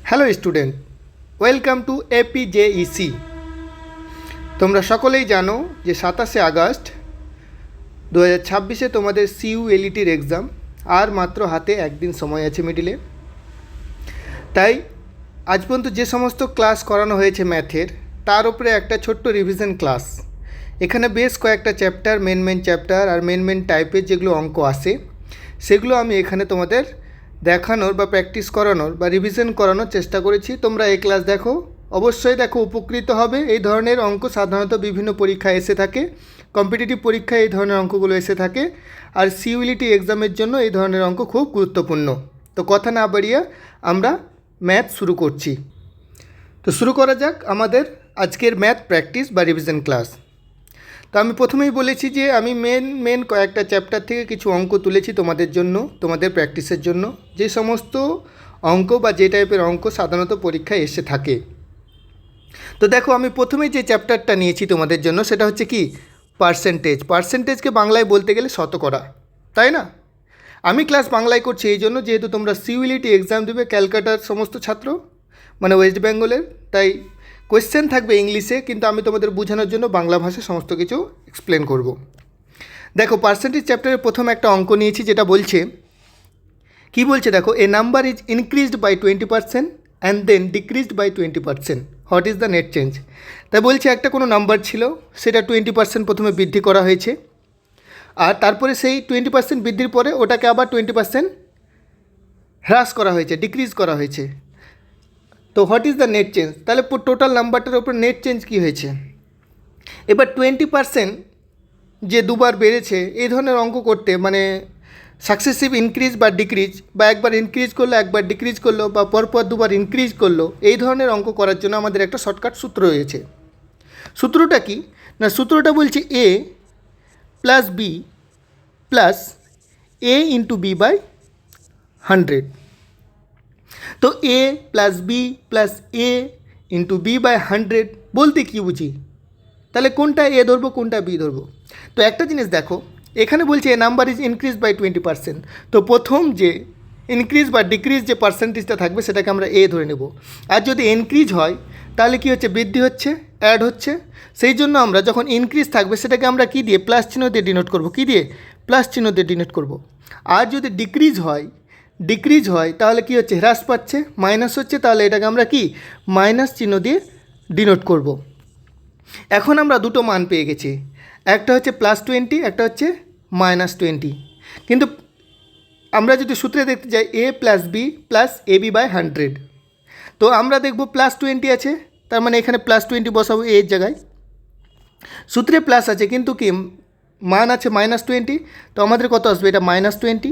Hello student, welcome to APJEC. তোমরা সকলেই জানো যে 27শে আগস্ট 2026-এ তোমাদের সিইউএলইটির এক্সাম। আর মাত্র হাতে একদিন সময় আছে মিডিলে। তাই আজ পর্যন্ত যে সমস্ত ক্লাস করানো হয়েছে ম্যাথের, তার উপরে একটা ছোট্ট রিভিশন ক্লাস। এখানে বেশ কয়েকটা চ্যাপ্টার, মেন চ্যাপ্টার আর মেন টাইপের যেগুলো অঙ্ক আসে, সেগুলো আমি এখানে তোমাদের দেখানোর বা প্র্যাকটিস করানোর বা রিভিশন করানোর চেষ্টা করেছি। তোমরা এই ক্লাস দেখো, অবশ্যই দেখো, উপকৃত হবে। এই ধরনের অঙ্ক সাধারণত বিভিন্ন পরীক্ষায় এসে থাকে, কম্পিটিটিভ পরীক্ষায় এই ধরনের অঙ্কগুলো এসে থাকে, আর সিইউএলইটি এক্সামের জন্য এই ধরনের অঙ্ক খুব গুরুত্বপূর্ণ। তো কথা না বাড়িয়ে আমরা ম্যাথ শুরু করছি। তো শুরু করা যাক আমাদের আজকের ম্যাথ প্র্যাকটিস বা রিভিশন ক্লাস। তো আমি প্রথমেই বলেছি যে আমি মেন কয়েকটা চ্যাপ্টার থেকে কিছু অঙ্ক তুলেছি তোমাদের জন্য, তোমাদের প্র্যাকটিসের জন্য, যে সমস্ত অঙ্ক বা যে টাইপের অঙ্ক সাধারণত পরীক্ষায় এসে থাকে। তো দেখো, আমি প্রথমেই যে চ্যাপ্টারটা নিয়েছি তোমাদের জন্য সেটা হচ্ছে কি, পার্সেন্টেজকে বাংলায় বলতে গেলে শতকরা, তাই না? আমি ক্লাস বাংলায় করছি এই জন্য, যেহেতু তোমরা সিইউএলইটি এক্সাম দেবে ক্যালকাটার সমস্ত ছাত্র, মানে ওয়েস্ট বেঙ্গলের, তাই কোয়েশ্চেন থাকবে ইংলিশে, কিন্তু আমি তোমাদের বোঝানোর জন্য বাংলা ভাষায় সমস্ত কিছু এক্সপ্লেন করব। দেখো, পার্সেন্টেজ চ্যাপ্টারের প্রথম একটা অঙ্ক নিয়েছি, যেটা বলছে, কি বলছে দেখো, a number is increased by 20% and then decreased by 20%, what is the net change? তাই বলছে একটা কোনো নাম্বার ছিল, সেটা 20% প্রথমে বৃদ্ধি করা হয়েছে, আর তারপরে সেই 20% বৃদ্ধির পরে ওটাকে আবার 20% হ্রাস করা হয়েছে, ডিক্রিজ করা হয়েছে। তো what is the net change? তাহলে টোটাল নাম্বারটার উপর নেট চেঞ্জ কী হয়েছে? এবার 20% যে দুবার বেড়েছে, এই ধরনের অঙ্ক করতে, মানে সাকসেসিভ ইনক্রিজ বা ডিক্রিজ, বা একবার ইনক্রিজ করলো একবার ডিক্রিজ করলো, বা পরপর দুবার ইনক্রিজ করলো, এই ধরনের অঙ্ক করার জন্য আমাদের একটা শর্টকাট সূত্র রয়েছে। সূত্রটা কি না, সূত্রটা বলছে A plus B plus A into B by 100। তো A plus B plus A into B by 100 বলতে কী বুঝি? তাহলে কোনটা এ ধরবো, কোনটা বি ধরবো? তো একটা জিনিস দেখো, এখানে বলছে এ নাম্বার ইজ ইনক্রিজ বাই 20%। তো প্রথম যে ইনক্রিজ বা ডিক্রিজ যে পার্সেন্টেজটা থাকবে সেটাকে আমরা এ ধরে নেব। আর যদি ইনক্রিজ হয় তাহলে কি হচ্ছে, বৃদ্ধি হচ্ছে, অ্যাড হচ্ছে। সেই জন্য আমরা যখন ইনক্রিজ থাকবে সেটাকে আমরা কী দিয়ে, প্লাস চিহ্ন দিয়ে ডিনোট করব। কী দিয়ে? প্লাস চিহ্ন দিয়ে ডিনোট করব। আর যদি ডিক্রিজ হয় তাহলে কি হচ্ছে, হ্রাস পাচ্ছে, মাইনাস হচ্ছে, তাহলে এটাকে আমরা কি, মাইনাস চিহ্ন দিয়ে ডিনোট করব। এখন আমরা দুটো মান পেয়ে গেছি, একটা হচ্ছে +20, একটা হচ্ছে -20। কিন্তু আমরা যদি সূত্রে দেখতে যাই A plus B plus A B by 100, তো আমরা দেখব +20 আছে, তার মানে এখানে +20 বসাবো এর জায়গায়। সূত্রে প্লাস আছে কিন্তু কি মান আছে -20, তো আমাদের কত আসবে, এটা -20।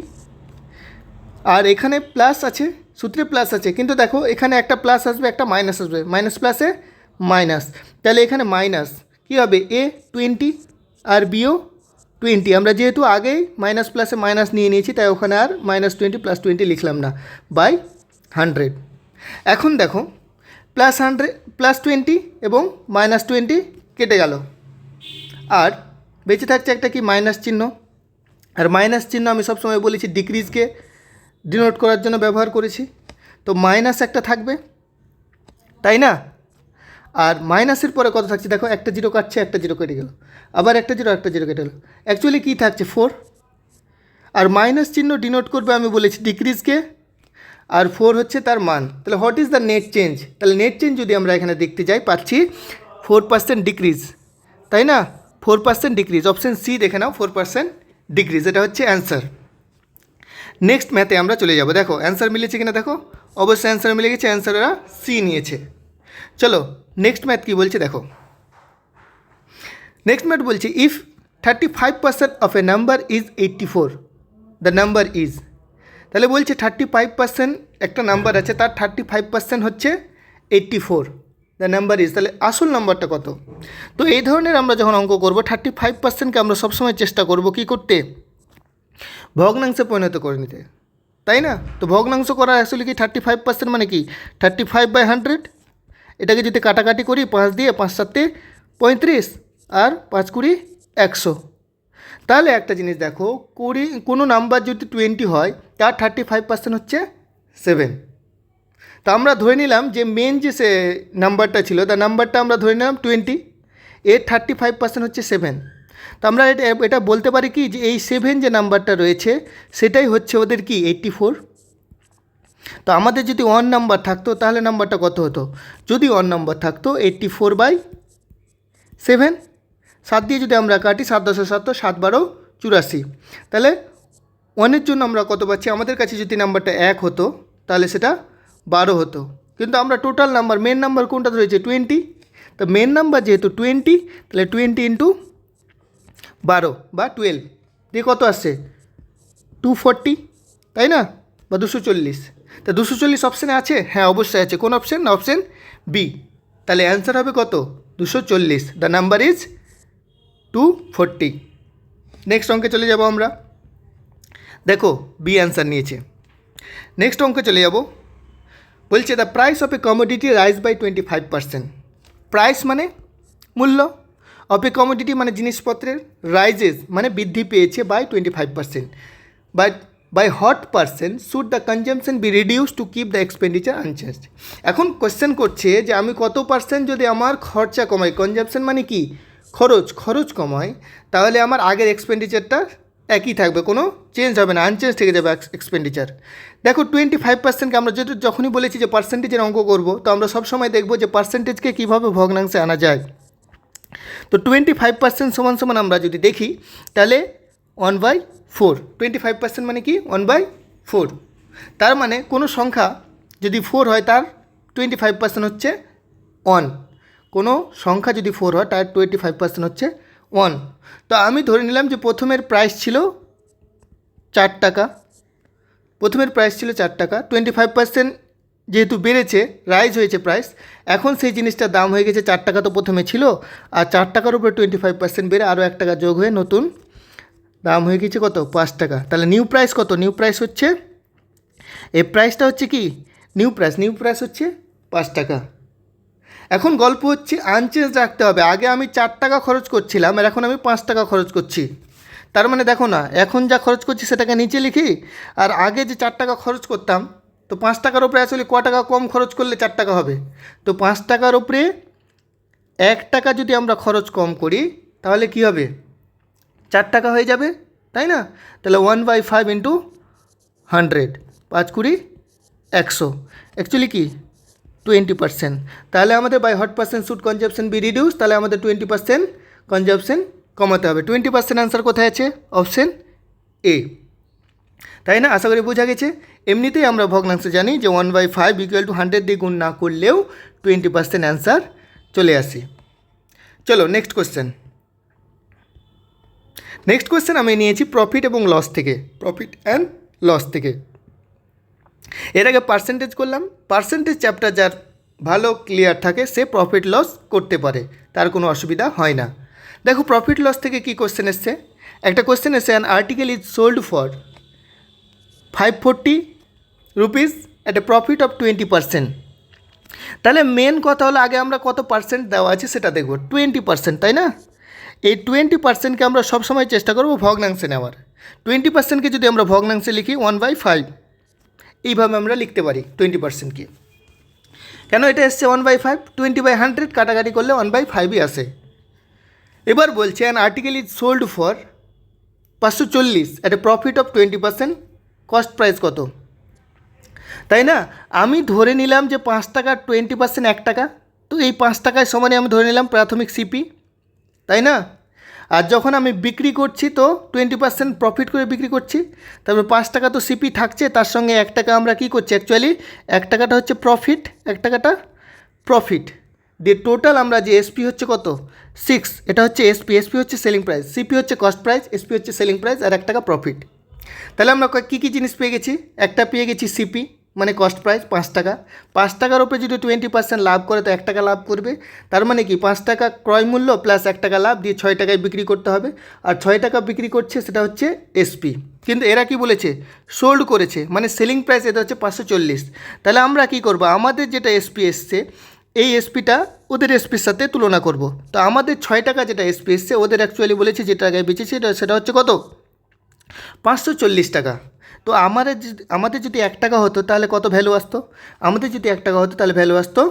আর এখানে প্লাস আছে, সূত্রে প্লাস আছে, কিন্তু দেখো এখানে একটা প্লাস আসবে, একটা মাইনাস আসবে, মাইনাস প্লাসে মাইনাস, তাহলে এখানে মাইনাস কী হবে, এ 20 আর বিও 20। আমরা যেহেতু আগেই মাইনাস প্লাসে মাইনাস নিয়ে নিয়েছি, তাই ওখানে আর -20 +20 লিখলাম না, বাই 100। এখন দেখো, +20 এবং -20 কেটে গেল, আর বেঁচে থাকছে একটা কি, মাইনাস চিহ্ন। আর মাইনাস চিহ্ন আমি সবসময় বলেছি ডিক্রিজকে ডিনোট করার জন্য ব্যবহার করেছি, তো মাইনাস একটা থাকবে, তাই না? আর মাইনাসের পরে কত থাকছে দেখো, একটা জিরো কাটছে, একটা জিরো কেটে গেল, আবার একটা জিরো কেটে গেল, অ্যাকচুয়ালি কী থাকছে, 4। আর মাইনাস চিহ্ন ডিনোট করবে আমি বলেছি ডিক্রিজকে, আর 4 হচ্ছে তার মান। তাহলে what is the net change? তাহলে নেট চেঞ্জ যদি আমরা এখানে দেখতে যাই, পাচ্ছি 4% ডিক্রিজ, তাই না? 4% ডিক্রিজ, অপশান সি দেখে নাও, 4% ডিক্রিজ, এটা হচ্ছে অ্যান্সার। নেক্সট ম্যাথে আমরা চলে যাব। দেখো অ্যান্সার মিলেছে কিনা দেখো, অবশ্যই অ্যান্সার মিলে গেছে, অ্যান্সার ওরা সি নিয়েছে। চলো নেক্সট ম্যাথ কী বলছে দেখো। নেক্সট ম্যাথ বলছে, if 35% of A number is 84, the number is. তাহলে বলছে 35% একটা নাম্বার আছে, তার 35% হচ্ছে 84, দ্য নাম্বার ইজ। তাহলে আসল নাম্বারটা কত? তো এই ধরনের আমরা যখন অঙ্ক করবো, 35%কে আমরা সবসময় চেষ্টা করব কী করতে, ভগ্নাংশে পরিণত করে নিতে, তাই না? তো ভগ্নাংশ করা আসলে কি, 35% মানে কি, 35/100। এটাকে যদি কাটাকাটি করি 5 দিয়ে, 5 7 35, আর 5 20 100। তাহলে একটা জিনিস দেখো, কোনো নাম্বার যদি 20 হয়, তার 35% হচ্ছে 7। তো আমরা ধরে নিলাম যে মেন যে সে নাম্বারটা ছিল তার নাম্বারটা আমরা ধরে নিলাম 20, এর 35% হচ্ছে 7। তো আমরা এটা বলতে পারি কি যে এই 7 যে নাম্বারটা রয়েছে সেটাই হচ্ছে ওদের কি 84। তো আমাদের যদি 1 নাম্বার থাকতো তাহলে নাম্বারটা কত হতো? যদি 1 নাম্বার থাকতো 84/7, 7 দিয়ে যদি আমরা কাটি 7 10 7 7 12 84, তাহলে 1-এর জন্য আমরা কত পাচ্ছি? আমাদের কাছে যদি নাম্বারটা 1 হতো তাহলে সেটা 12 হতো, কিন্তু আমরা টোটাল নাম্বার মেন নাম্বার কোনটা ধরেছে? 20। তো মেন নাম্বার যেহেতু 20, তাহলে 20 ইন্টু 12 বা 12 দিয়ে কত আসছে? 240, তাই না? বা 240। তা 240 অপশানে আছে? হ্যাঁ অবশ্যই আছে। কোন অপশান? না, অপশান বি। তাহলে অ্যান্সার হবে কত? 240। The number is 240। নেক্সট অঙ্কে চলে যাব আমরা। দেখো বি অ্যান্সার নিয়েছে। নেক্সট অঙ্কে চলে যাব। বলছে the price of a commodity rise by 25%। Price মানে মূল্য, অফ এ কমোডিটি মানে জিনিসপত্রের, রাইজেস মানে বৃদ্ধি পেয়েছে by 25%। By what percent should the consumption be reduce to keep the expenditure unchanged. এখন কোয়েশ্চেন করছে যে আমি কত পার্সেন্ট যদি আমার খরচা কমাই, কনজামশন মানে কি? খরচ কমাই, তাহলে আমার আগের এক্সপেন্ডিচারটা একই থাকবে, কোনো চেঞ্জ হবে না, আনচেঞ্জ থেকে যাবে এক্সপেন্ডিচার। দেখো 25%কে আমরা যখনই বলেছি যে পার্সেন্টেজের অঙ্ক করব, তো আমরা সবসময় দেখবো যে পার্সেন্টেজকে কীভাবে ভগ্নাংশে আনা যায়। তো 25% সমান সমান আমরা যদি দেখি তাহলে 1/4। 25% মানে কি? 1/4। তার মানে কোনো সংখ্যা যদি 4 হয় তার 25% হচ্ছে 1। কোনো সংখ্যা যদি 4 হয় তার 25% হচ্ছে 1। তো আমি ধরে নিলাম যে প্রথমের প্রাইস ছিল 4 টাকা। প্রথমের প্রাইস ছিল 4 টাকা, 25% যেহেতু বেড়েছে, রাইজ হয়েছে প্রাইস, এখন সেই জিনিসটার দাম হয়ে গেছে 4 টাকা। তো প্রথমে ছিল, আর 4 টাকার উপরে 25% বেড়ে আরও 1 টাকা যোগ হয়ে নতুন দাম হয়ে গেছে কত? 5 টাকা। তাহলে নিউ প্রাইস কত? নিউ প্রাইস হচ্ছে, এই প্রাইসটা হচ্ছে কি? নিউ প্রাইস হচ্ছে 5 টাকা। এখন গল্প হচ্ছে আনচেঞ্জ রাখতে হবে। আগে আমি 4 টাকা খরচ করছিলাম আর এখন আমি 5 টাকা খরচ করছি। তার মানে দেখো না, এখন যা খরচ করছি সেটাকে নিচে লিখি, আর আগে যে 4 টাকা খরচ করতাম, তো 5 টাকার উপরে আসলে ক টাকা কম খরচ করলে 4 টাকা হবে? তো 5 টাকার উপরে 1 টাকা যদি আমরা খরচ কম করি তাহলে কি হবে? 4 টাকা হয়ে যাবে, তাই না? তাহলে 1/5 ইন্টু 100, 5 কুড়ি 100, অ্যাকচুয়ালি কি 20%। তাহলে আমাদের by what percent should consumption be reduce, তাহলে আমাদের 20% কনজাম্পশন কমাতে হবে। 20% আনসার কোথায় আছে? অপশন এ, তাই না? আশা করি বোঝা গেছে। এমনিতেই আমরা ভগ্নাংশ জানি যে 1/5 ইকুয়াল টু 100 দিয়ে গুণ না করলেও 20% অ্যান্সার চলে আসে। চলো নেক্সট কোয়েশ্চেন। নেক্সট কোয়েশ্চেন আমি নিয়েছি প্রফিট এবং লস থেকে, প্রফিট অ্যান্ড লস থেকে। এর আগে পার্সেন্টেজ করলাম। পার্সেন্টেজ চ্যাপ্টার যার ভালো ক্লিয়ার থাকে সে প্রফিট লস করতে পারে, তার কোনো অসুবিধা হয় না। দেখো প্রফিট লস থেকে কী কোয়েশ্চেন এসছে? একটা কোয়েশ্চেন এসছে, an article is sold for 540 rupees at a profit of 20%। তাহলে মেন কথা হলো আগে আমরা কত পার্সেন্ট দেওয়া আছে সেটা দেখব, 20%, তাই না? এই 20%কে আমরা সবসময় চেষ্টা করব ভগ্নাংশে নেওয়ার। 20%কে যদি আমরা ভগ্নাংশে লিখি 1/5, এইভাবে আমরা লিখতে পারি 20%কে। কেন এটা এসছে 1/5? 20/100 কাটাকাটি করলে 1/5ই আসে। এবার বলছে an article is sold for 540 at a profit of 20%, cost price কত? তাই না? আমি ধরে নিলাম যে 5 টাকার 20% 1 টাকা, তো এই 5 টাকায় সমানে আমি ধরে নিলাম প্রাথমিক সিপি, তাই না? আর যখন আমি বিক্রি করছি তো 20% প্রফিট করে বিক্রি করছি, তারপরে 5 টাকা তো সিপি থাকছে, তার সঙ্গে 1 টাকা আমরা কী করছি? অ্যাকচুয়ালি 1 টাকাটা হচ্ছে প্রফিট, 1 টাকাটা প্রফিট দিয়ে টোটাল আমরা যে এসপি হচ্ছে কত? 6, এটা হচ্ছে এসপি হচ্ছে সেলিং প্রাইস, সিপি হচ্ছে কস্ট প্রাইস, এসপি হচ্ছে সেলিং প্রাইস, আর 1 টাকা প্রফিট। তাহলে আমরা কী কী জিনিস পেয়ে গেছি? একটা পেয়ে গেছি সিপি মানে কস্ট প্রাইস 5 টাকা। 5 টাকার উপরে যদি 20% লাভ করে তো 1 টাকা লাভ করবে, তার মানে কি 5 টাকা ক্রয় মূল্য প্লাস 1 টাকা লাভ দিয়ে 6 টাকায় বিক্রি করতে হবে, আর 6 টাকা বিক্রি করছে সেটা হচ্ছে এসপি। কিন্তু এরা কি বলেছে? সোল্ড করেছে, মানে সেলিং প্রাইস এটা হচ্ছে 540। তাহলে আমরা কি করব? আমাদের যেটা এসপি এসছে এই এসপিটা ওদের এসপির সাথে তুলনা করব। তো আমাদের 6 টাকা যেটা এসপি এসছে ওদের অ্যাকচুয়ালি বলেছে যেটা আগে বেচেছে সেটা হচ্ছে কত? 540 টাকা। তো আমাদের যদি 1 টাকা হতো তাহলে কত ভ্যালু আসতো? আমাদের যদি 1 টাকা হতো তাহলে ভ্যালু আসতো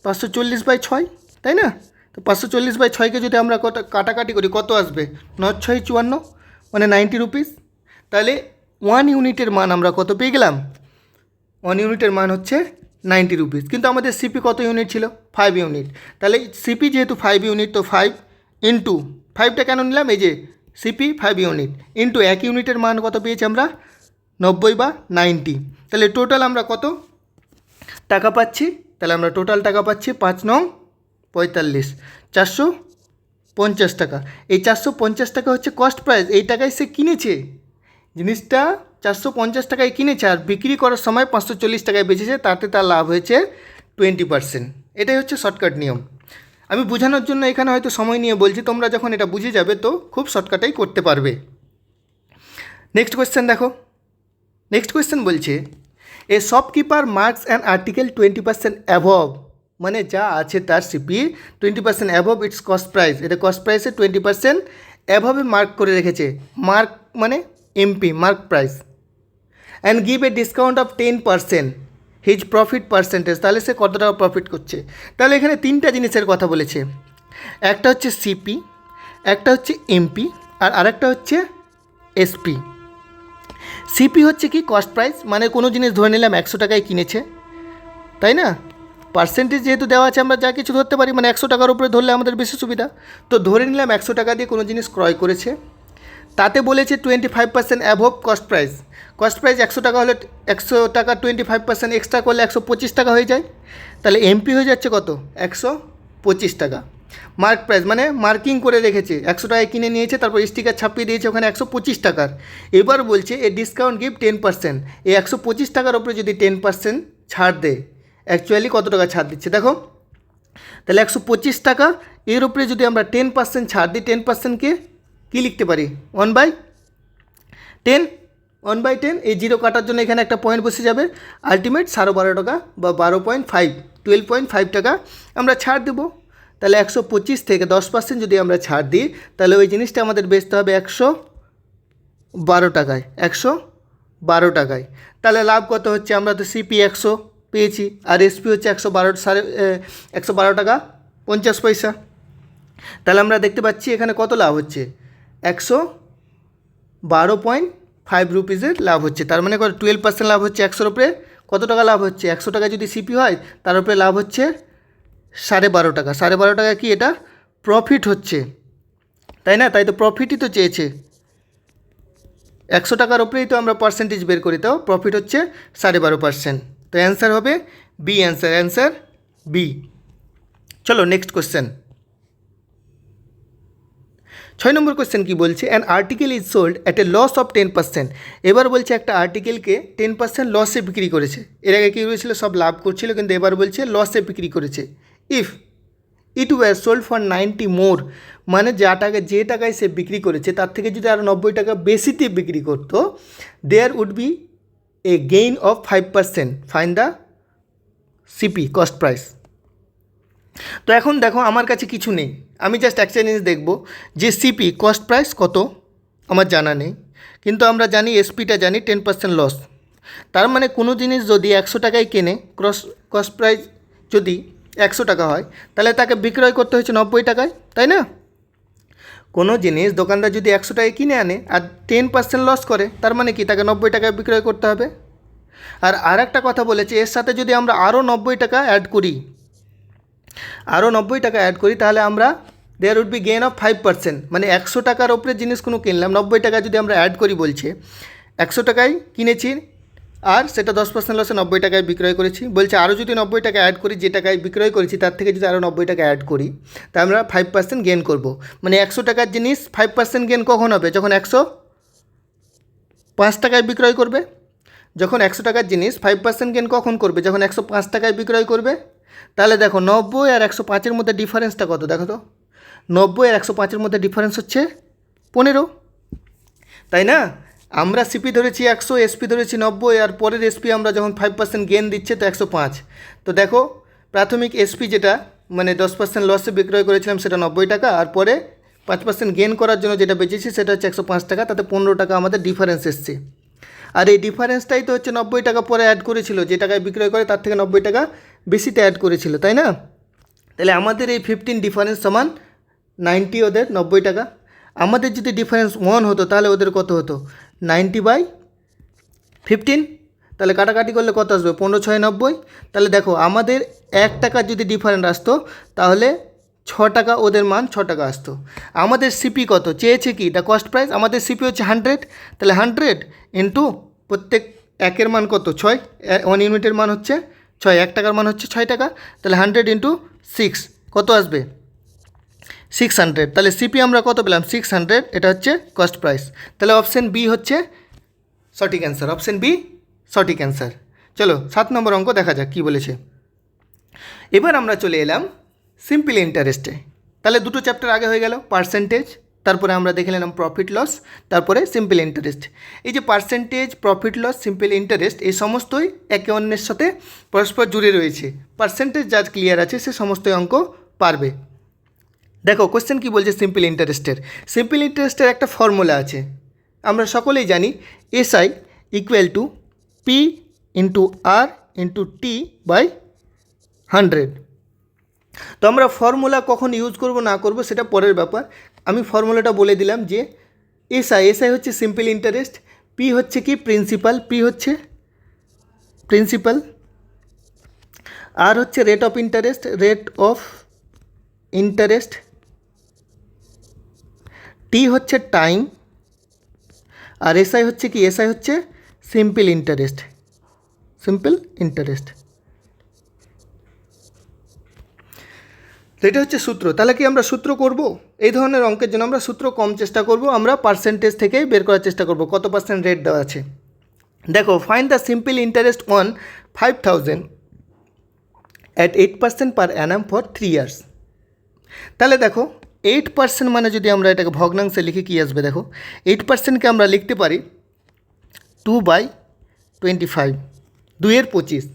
540/6, তাই না? তো 540/6কে যদি আমরা কাটাকাটি করি কত আসবে? 9×6 = 54, মানে 90 রুপিস। তাহলে 1 ইউনিটের মান আমরা কত পেয়ে গেলাম? 1 ইউনিটের মান হচ্ছে 90 রুপিস। কিন্তু আমাদের সিপি কত ইউনিট ছিল? 5 ইউনিট। তাহলে সিপি যেহেতু 5 ইউনিট, তো 5 ইন্টু 5টা কেন নিলাম? এই যে সিপি 5 ইউনিট ইন্টু 1 ইউনিটের মান কত পেয়েছি আমরা? 90/90। তাহলে টোটাল আমরা কত টাকা পাচ্ছি? তাহলে আমরা টোটাল টাকা পাচ্ছি 5 নং 45, 450 টাকা। এই 450 টাকা হচ্ছে কস্ট প্রাইস, এই টাকায় সে কিনেছে জিনিসটা, 450 টাকায় কিনেছে আর বিক্রি করার সময় 540 টাকায় বেচেছে, তাতে তার লাভ হয়েছে 20%। এটাই হচ্ছে শর্টকাট নিয়ম। আমি বোঝানোর জন্য এখানে হয়তো সময় নিয়ে বলছি, তোমরা যখন এটা বুঝে যাবে তো খুব শর্টকাটেই করতে পারবে। নেক্সট কোয়েশ্চেন দেখো। নেক্সট কোয়েশ্চেন বলছে এ shopkeeper marks an article 20% above, মানে যা আছে তার CP 20% above it's cost price. এটা কস্ট প্রাইসে 20% অ্যাভবে মার্ক করে রেখেছে। মার্ক মানে MP, mark price. And give a discount of 10% his profit percentage. তাহলে সে কত টাকা প্রফিট করছে? তাহলে এখানে 3টা জিনিসের কথা বলেছে। একটা হচ্ছে সিপি, একটা হচ্ছে এমপি, আর আরেকটা হচ্ছে এসপি। সিপি হচ্ছে কি? কস্ট প্রাইস, মানে কোনো জিনিস ধরে নিলাম 100 টাকায় কিনেছে, তাই না? পার্সেন্টেজ যেহেতু দেওয়া আছে আমরা যা কিছু ধরতে পারি, মানে 100 টাকার উপরে ধরলে আমাদের বেশি সুবিধা। তো ধরে নিলাম 100 টাকা দিয়ে কোনো জিনিস ক্রয় করেছে, তাতে বলেছে 25% above cost price. Cost price 100 টাকা হলে 100 টাকা 25% এক্সট্রা করলে 125 টাকা হয়ে যায়। তাহলে এমপি হয়ে যাচ্ছে কত? 125 টাকা। মার্ক প্রাইস মানে মার্কিং করে রেখেছে, 100 টাকায় কিনে নিয়েছে, তারপর স্টিকার ছাপিয়ে দিয়েছে ওখানে 125 টাকার। এবার বলছে এ ডিসকাউন্ট গিভ 10%। এই 125 টাকার উপরে যদি 10% ছাড় দেয়, অ্যাকচুয়ালি কত টাকা ছাড় দিচ্ছে দেখো। তাহলে 125 টাকা, এর উপরে যদি আমরা 10% ছাড় দিই, 10%কে কী লিখতে পারি? 1/10। 1/10, এই 0 কাটার জন্য এখানে একটা পয়েন্ট বসে যাবে। আলটিমেট 12.5 টাকা বা 12.5, 12.5 টাকা আমরা ছাড় দেবো। তাহলে 125 থেকে 10% যদি আমরা ছাড় দিই, তাহলে ওই জিনিসটা আমাদের বেচতে হবে 112 টাকায়। 112 টাকায়। তাহলে লাভ কত হচ্ছে? আমরা তো সিপি 100 পেয়েছি, আর এসপি হচ্ছে 112 টাকা 50 পয়সা। তাহলে আমরা দেখতে পাচ্ছি এখানে কত লাভ হচ্ছে? 112.5 রুপিসের লাভ হচ্ছে। তার মানে 12% লাভ হচ্ছে। 100-র উপরে কত টাকা লাভ হচ্ছে? 100 টাকা যদি সিপি হয়, তার উপরে লাভ হচ্ছে 12.5 টাকা। 12.5 টাকা কি? এটা প্রফিট হচ্ছে, তাই না? তাই তো প্রফিটই তো চেয়েছে। 100 টাকার উপরেই তো আমরা পার্সেন্টেজ বের করি, তো প্রফিট হচ্ছে 12.5%। তো অ্যান্সার হবে বি। Answer B. চলো নেক্সট কোশ্চেন। 6 নম্বর কোশ্চেন কি বলছে? An article is sold at a loss of 10%। এবার বলছে একটা আর্টিকেলকে 10% লসে বিক্রি করেছে। এর আগে কী হয়েছিল? সব লাভ করছিল, কিন্তু এবার বলছে লসে বিক্রি করেছে। If it were sold for 90 more, মানে যে টাকায় সে বিক্রি করেছে তার থেকে যদি আরও 90 টাকা বেশিতে বিক্রি করতো, there would be a gain of 5%। Find the CP cost price. তো এখন দেখো আমার কাছে কিছু নেই, আমি জাস্ট একটা জিনিস দেখব যে সিপি কস্ট প্রাইস কত আমার জানা নেই, কিন্তু আমরা জানি এসপিটা জানি 10% লস। তার মানে কোনো জিনিস যদি 100 টাকায় কেনে, কস্ট প্রাইস যদি 100 টাকা হয়, তাহলে তাকে বিক্রয় করতে হচ্ছে 90 টাকায়, তাই না? কোনো জিনিস দোকানদার যদি 100 টাকায় কিনে আনে আর 10% লস করে, তার মানে কি? তাকে 90 টাকায় বিক্রয় করতে হবে। আর একটা কথা বলেছে, এর সাথে যদি আমরা আরও 90 টাকা অ্যাড করি, তাহলে আমরা there would be gain of 5%। মানে 100 টাকার ওপরে জিনিস কোনো কিনলাম, 90 টাকা যদি আমরা অ্যাড করি, বলছে 100 টাকায় কিনেছি আর সেটা 10% লসে 90 টাকায় বিক্রয় করেছি। বলছে আরও যদি 90 টাকা অ্যাড করি, যে টাকায় বিক্রয় করেছি তার থেকে যদি আরও 90 টাকা অ্যাড করি, তা আমরা 5% গেন করব। মানে 100 টাকার জিনিস 5% গেন কখন হবে? যখন 105 টাকায় বিক্রয় করবে। যখন 100 টাকার জিনিস 5% গেন কখন করবে? যখন 105 টাকায় বিক্রয় করবে। তাহলে দেখো 90 আর 105-এর মধ্যে ডিফারেন্সটা কত? দেখো তো, 90 আর 105-এর মধ্যে ডিফারেন্স হচ্ছে 15, তাই না? আমরা সিপি ধরেছি 100, এসপি ধরেছি 90, আর পরের এসপি আমরা যখন 5% গেন দিচ্ছে তো 105। তো দেখো প্রাথমিক এসপি যেটা মানে 10% লসে বিক্রয় করেছিলাম সেটা 90 টাকা, আর পরে 5% গেন করার জন্য যেটা বেচেছি সেটা হচ্ছে 105 টাকা, তাতে 15 টাকা আমাদের ডিফারেন্স এসছে। আর এই ডিফারেন্সটাই তো হচ্ছে 90 টাকা পরে অ্যাড করেছিল, যে টাকায় বিক্রয় করে তার থেকে 90 টাকা বেশিতে অ্যাড করেছিল, তাই না? তাহলে আমাদের এই 15 ডিফারেন্স সমান 90, ওদের 90 টাকা। আমাদের যদি ডিফারেন্স 1 হতো তাহলে ওদের কত হতো? 90/15। তাহলে কাটাকাটি করলে কত আসবে? 15 6 90। তাহলে দেখো আমাদের 1 টাকার যদি ডিফারেন্স আসতো তাহলে 6 টাকা, ওদের মান 6 টাকা আসতো। আমাদের সিপি কত চেয়েছে? কি দ্য কস্ট প্রাইস। আমাদের সিপি হচ্ছে 100, তাহলে 100 ইন্টু প্রত্যেক একের মান কত? 6। 1 ইউনিটের মান হচ্ছে 6, 1 টাকার মান হচ্ছে 6 টাকা। তাহলে 100 ইন্টু 6 কত আসবে? 600। তাহলে সিপি আমরা কত পেলাম? 600। এটা হচ্ছে কস্ট প্রাইস। তাহলে অপশান বি হচ্ছে সঠিক অ্যান্সার। অপশান বি সঠিক অ্যান্সার। চলো 7 নম্বর অঙ্ক দেখা যাক কী বলেছে। এবার আমরা চলে এলাম সিম্পল ইন্টারেস্টে। তাহলে দুটো চ্যাপ্টার আগে হয়ে গেল, পার্সেন্টেজ, তারপরে আমরা দেখে নিলাম প্রফিট লস, তারপরে সিম্পল ইন্টারেস্ট। এই যে percentage, profit loss, simple interest, এই সমস্তই একে অন্যের সাথে পরস্পর জুড়ে রয়েছে। পার্সেন্টেজ যার ক্লিয়ার আছে সে সমস্ত অঙ্ক পারবে। দেখো কোশ্চেন কী বলছে সিম্পল ইন্টারেস্টের। সিম্পল ইন্টারেস্টের একটা ফর্মুলা আছে, আমরা সকলেই জানি, SI equal to P into R into T/100। তো আমরা ফর্মুলা কখন ইউজ করব না করব সেটা পরের ব্যাপার। আমি ফর্মুলাটা বলে দিলাম যে SI হচ্ছে সিম্পল ইন্টারেস্ট, P হচ্ছে কি? প্রিন্সিপাল, P হচ্ছে প্রিন্সিপাল, R হচ্ছে rate of interest, rate of interest, T হচ্ছে টাইম, আর SI হচ্ছে কি? SI হচ্ছে সিম্পল ইন্টারেস্ট, সিম্পল ইন্টারেস্ট। এটা হচ্ছে সূত্র। তাহলে কি আমরা সূত্র করব? এই ধরনের অঙ্কের জন্য আমরা সূত্র কম চেষ্টা করব, আমরা পার্সেন্টেজ থেকেই বের করার চেষ্টা করব কত পার্সেন্ট রেট দেওয়া আছে। দেখো, find the simple interest on 5000 at 8% per Anam for 3 years. তাহলে দেখো 8% মানে যদি আমরা এটাকে ভগ্নাংশে লিখে কী আসবে? দেখো 8%কে আমরা লিখতে পারি 2/25, 2/25,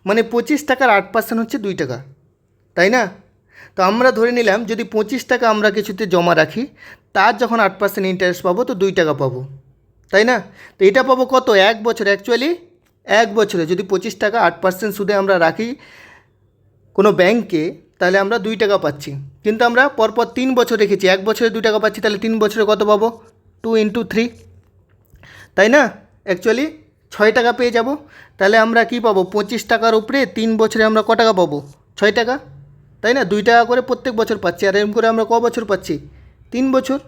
মানে 25 টাকার 8% হচ্ছে 2 টাকা, তাই না? তো আমরা ধরে নিলাম যদি 25 টাকা আমরা কিছুতে জমা রাখি, তার যখন 8% ইন্টারেস্ট পাবো তো 2 টাকা পাবো, তাই না? তো এটা পাবো কত? 1 বছরে। অ্যাকচুয়ালি 1 বছরে যদি 25 টাকা 8% সুদে আমরা রাখি কোনো ব্যাংকে, তাহলে আমরা 2 টাকা পাচ্ছি। কিন্তু আমরা পরপর 3 বছর রেখেছি, 1 বছরে 2 টাকা পাচ্ছি, তাহলে 3 বছরে কত পাবো? 2 × 3, তাই না? অ্যাকচুয়ালি 6 টাকা পেয়ে যাব। তাহলে আমরা কি পাবো? 25 টাকার উপরে 3 বছরে আমরা ক টাকা পাবো? 6 টাকা, তাই না? 2 টাকা করে প্রত্যেক বছর পাচ্ছি, আর এরকম করে আমরা ক বছর পাচ্ছি? 3 বছর,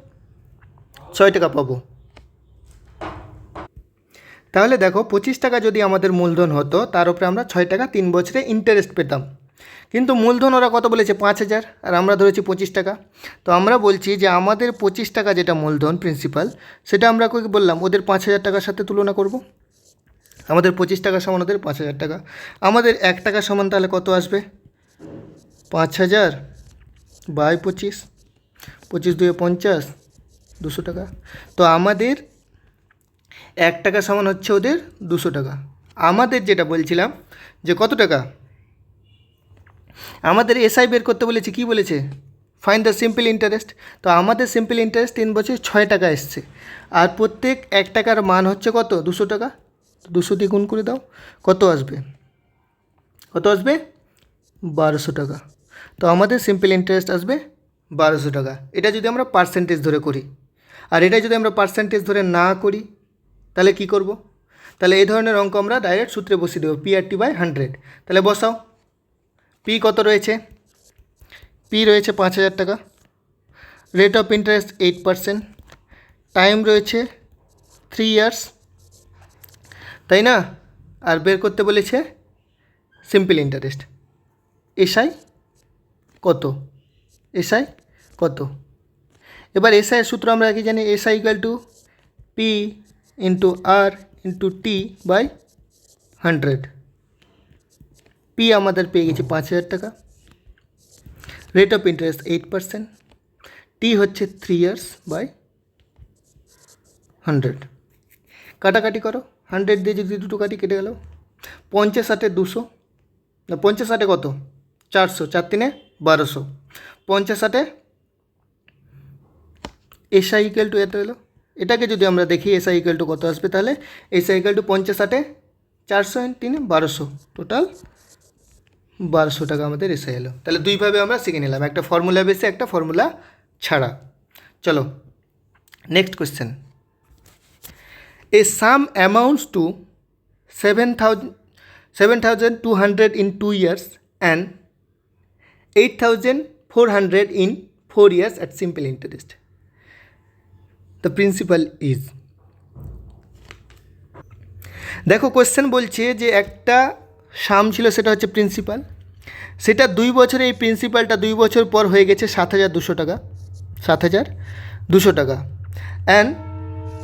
6 টাকা পাবো। তাহলে দেখো 25 টাকা যদি আমাদের মূলধন হতো, তার উপরে আমরা 6 টাকা 3 বছরে ইন্টারেস্ট পেতাম। কিন্তু মূলধন ওরা কত বলেছে? 5000, আর আমরা ধরেছি 25 টাকা। তো আমরা বলছি যে আমাদের 25 টাকা যেটা মূলধন প্রিন্সিপাল, সেটা আমরা কী বললাম? ওদের 5000 টাকার সাথে তুলনা করব। আমাদের 25 টাকা সমান ওদের 5000 টাকা। আমাদের 1 টাকা সমান তাহলে কত আসবে? 5000/25, 25 2 50, 200 টাকা। তো আমাদের 1 টাকা সমান হচ্ছে ওদের 200 টাকা। আমাদের যেটা বলছিলাম যে কত টাকা আমাদের SI বের করতে বলেছে, কি বলেছে? Find the simple interest. তো আমাদের সিম্পল ইন্টারেস্ট 3 বছর 6 টাকা এসছে, আর প্রত্যেক 1 টাকার মান হচ্ছে কত? 200 টাকা। 200 দিয়ে গুণ করে দাও, কত আসবে? কত আসবে? 1200 টাকা। তো আমাদের সিম্পল ইন্টারেস্ট আসবে 1200 টাকা। এটা যদি আমরা পার্সেন্টেজ ধরে করি, আর এটা যদি আমরা পার্সেন্টেজ ধরে না করি তাহলে কি করব? তাহলে এই ধরনের অঙ্ক আমরা ডাইরেক্ট সূত্রে বসিয়ে দেবো, PRT/100। তাহলে বসাও। পি কত রয়েছে? পি রয়েছে 5000 টাকা, রেট অফ ইন্টারেস্ট 8%, টাইম রয়েছে 3 ইয়ার্স, তাই না? আর বের করতে বলেছে সিম্পল ইন্টারেস্ট। SI কত? SI কত? এবার SI এর সূত্র আমরা কি জানি? SI equal to P into R into T/100। P আমাদের পেয়ে গেছি 5000 টাকা, রেট অফ ইন্টারেস্ট 8%, টি হচ্ছে 3 ইয়ার্স/100। কাটাকাটি করো, 100 দিয়ে যদি দুটো কাটি কেটে গেল। 50 8 200, না 50 8 কত? 400, 4 3 1200। 50 8 SI ইকুয়াল টু এত এলো। এটাকে যদি আমরা দেখি এসআই ইকুয়াল টু কত আসবে, তাহলে এসআই ইকুয়াল টু 50 400 3 1200, টোটাল 1200 টাকা আমাদের এসে এলো। তাহলে দুইভাবে আমরা শিখে নিলাম, একটা ফর্মুলা বেসে একটা ফর্মুলা ছাড়া। চলো next question. A some amounts two 7,200 in 2 years and 8,400 in 4 years at simple interest. The principal is, দেখো কোয়েশ্চেন বলছে যে একটা সাম ছিল, সেটা হচ্ছে প্রিন্সিপাল, সেটা 2 বছরে এই প্রিন্সিপালটা 2 বছর পর হয়ে গেছে 7,200 টাকা, 7,200 টাকা, অ্যান্ড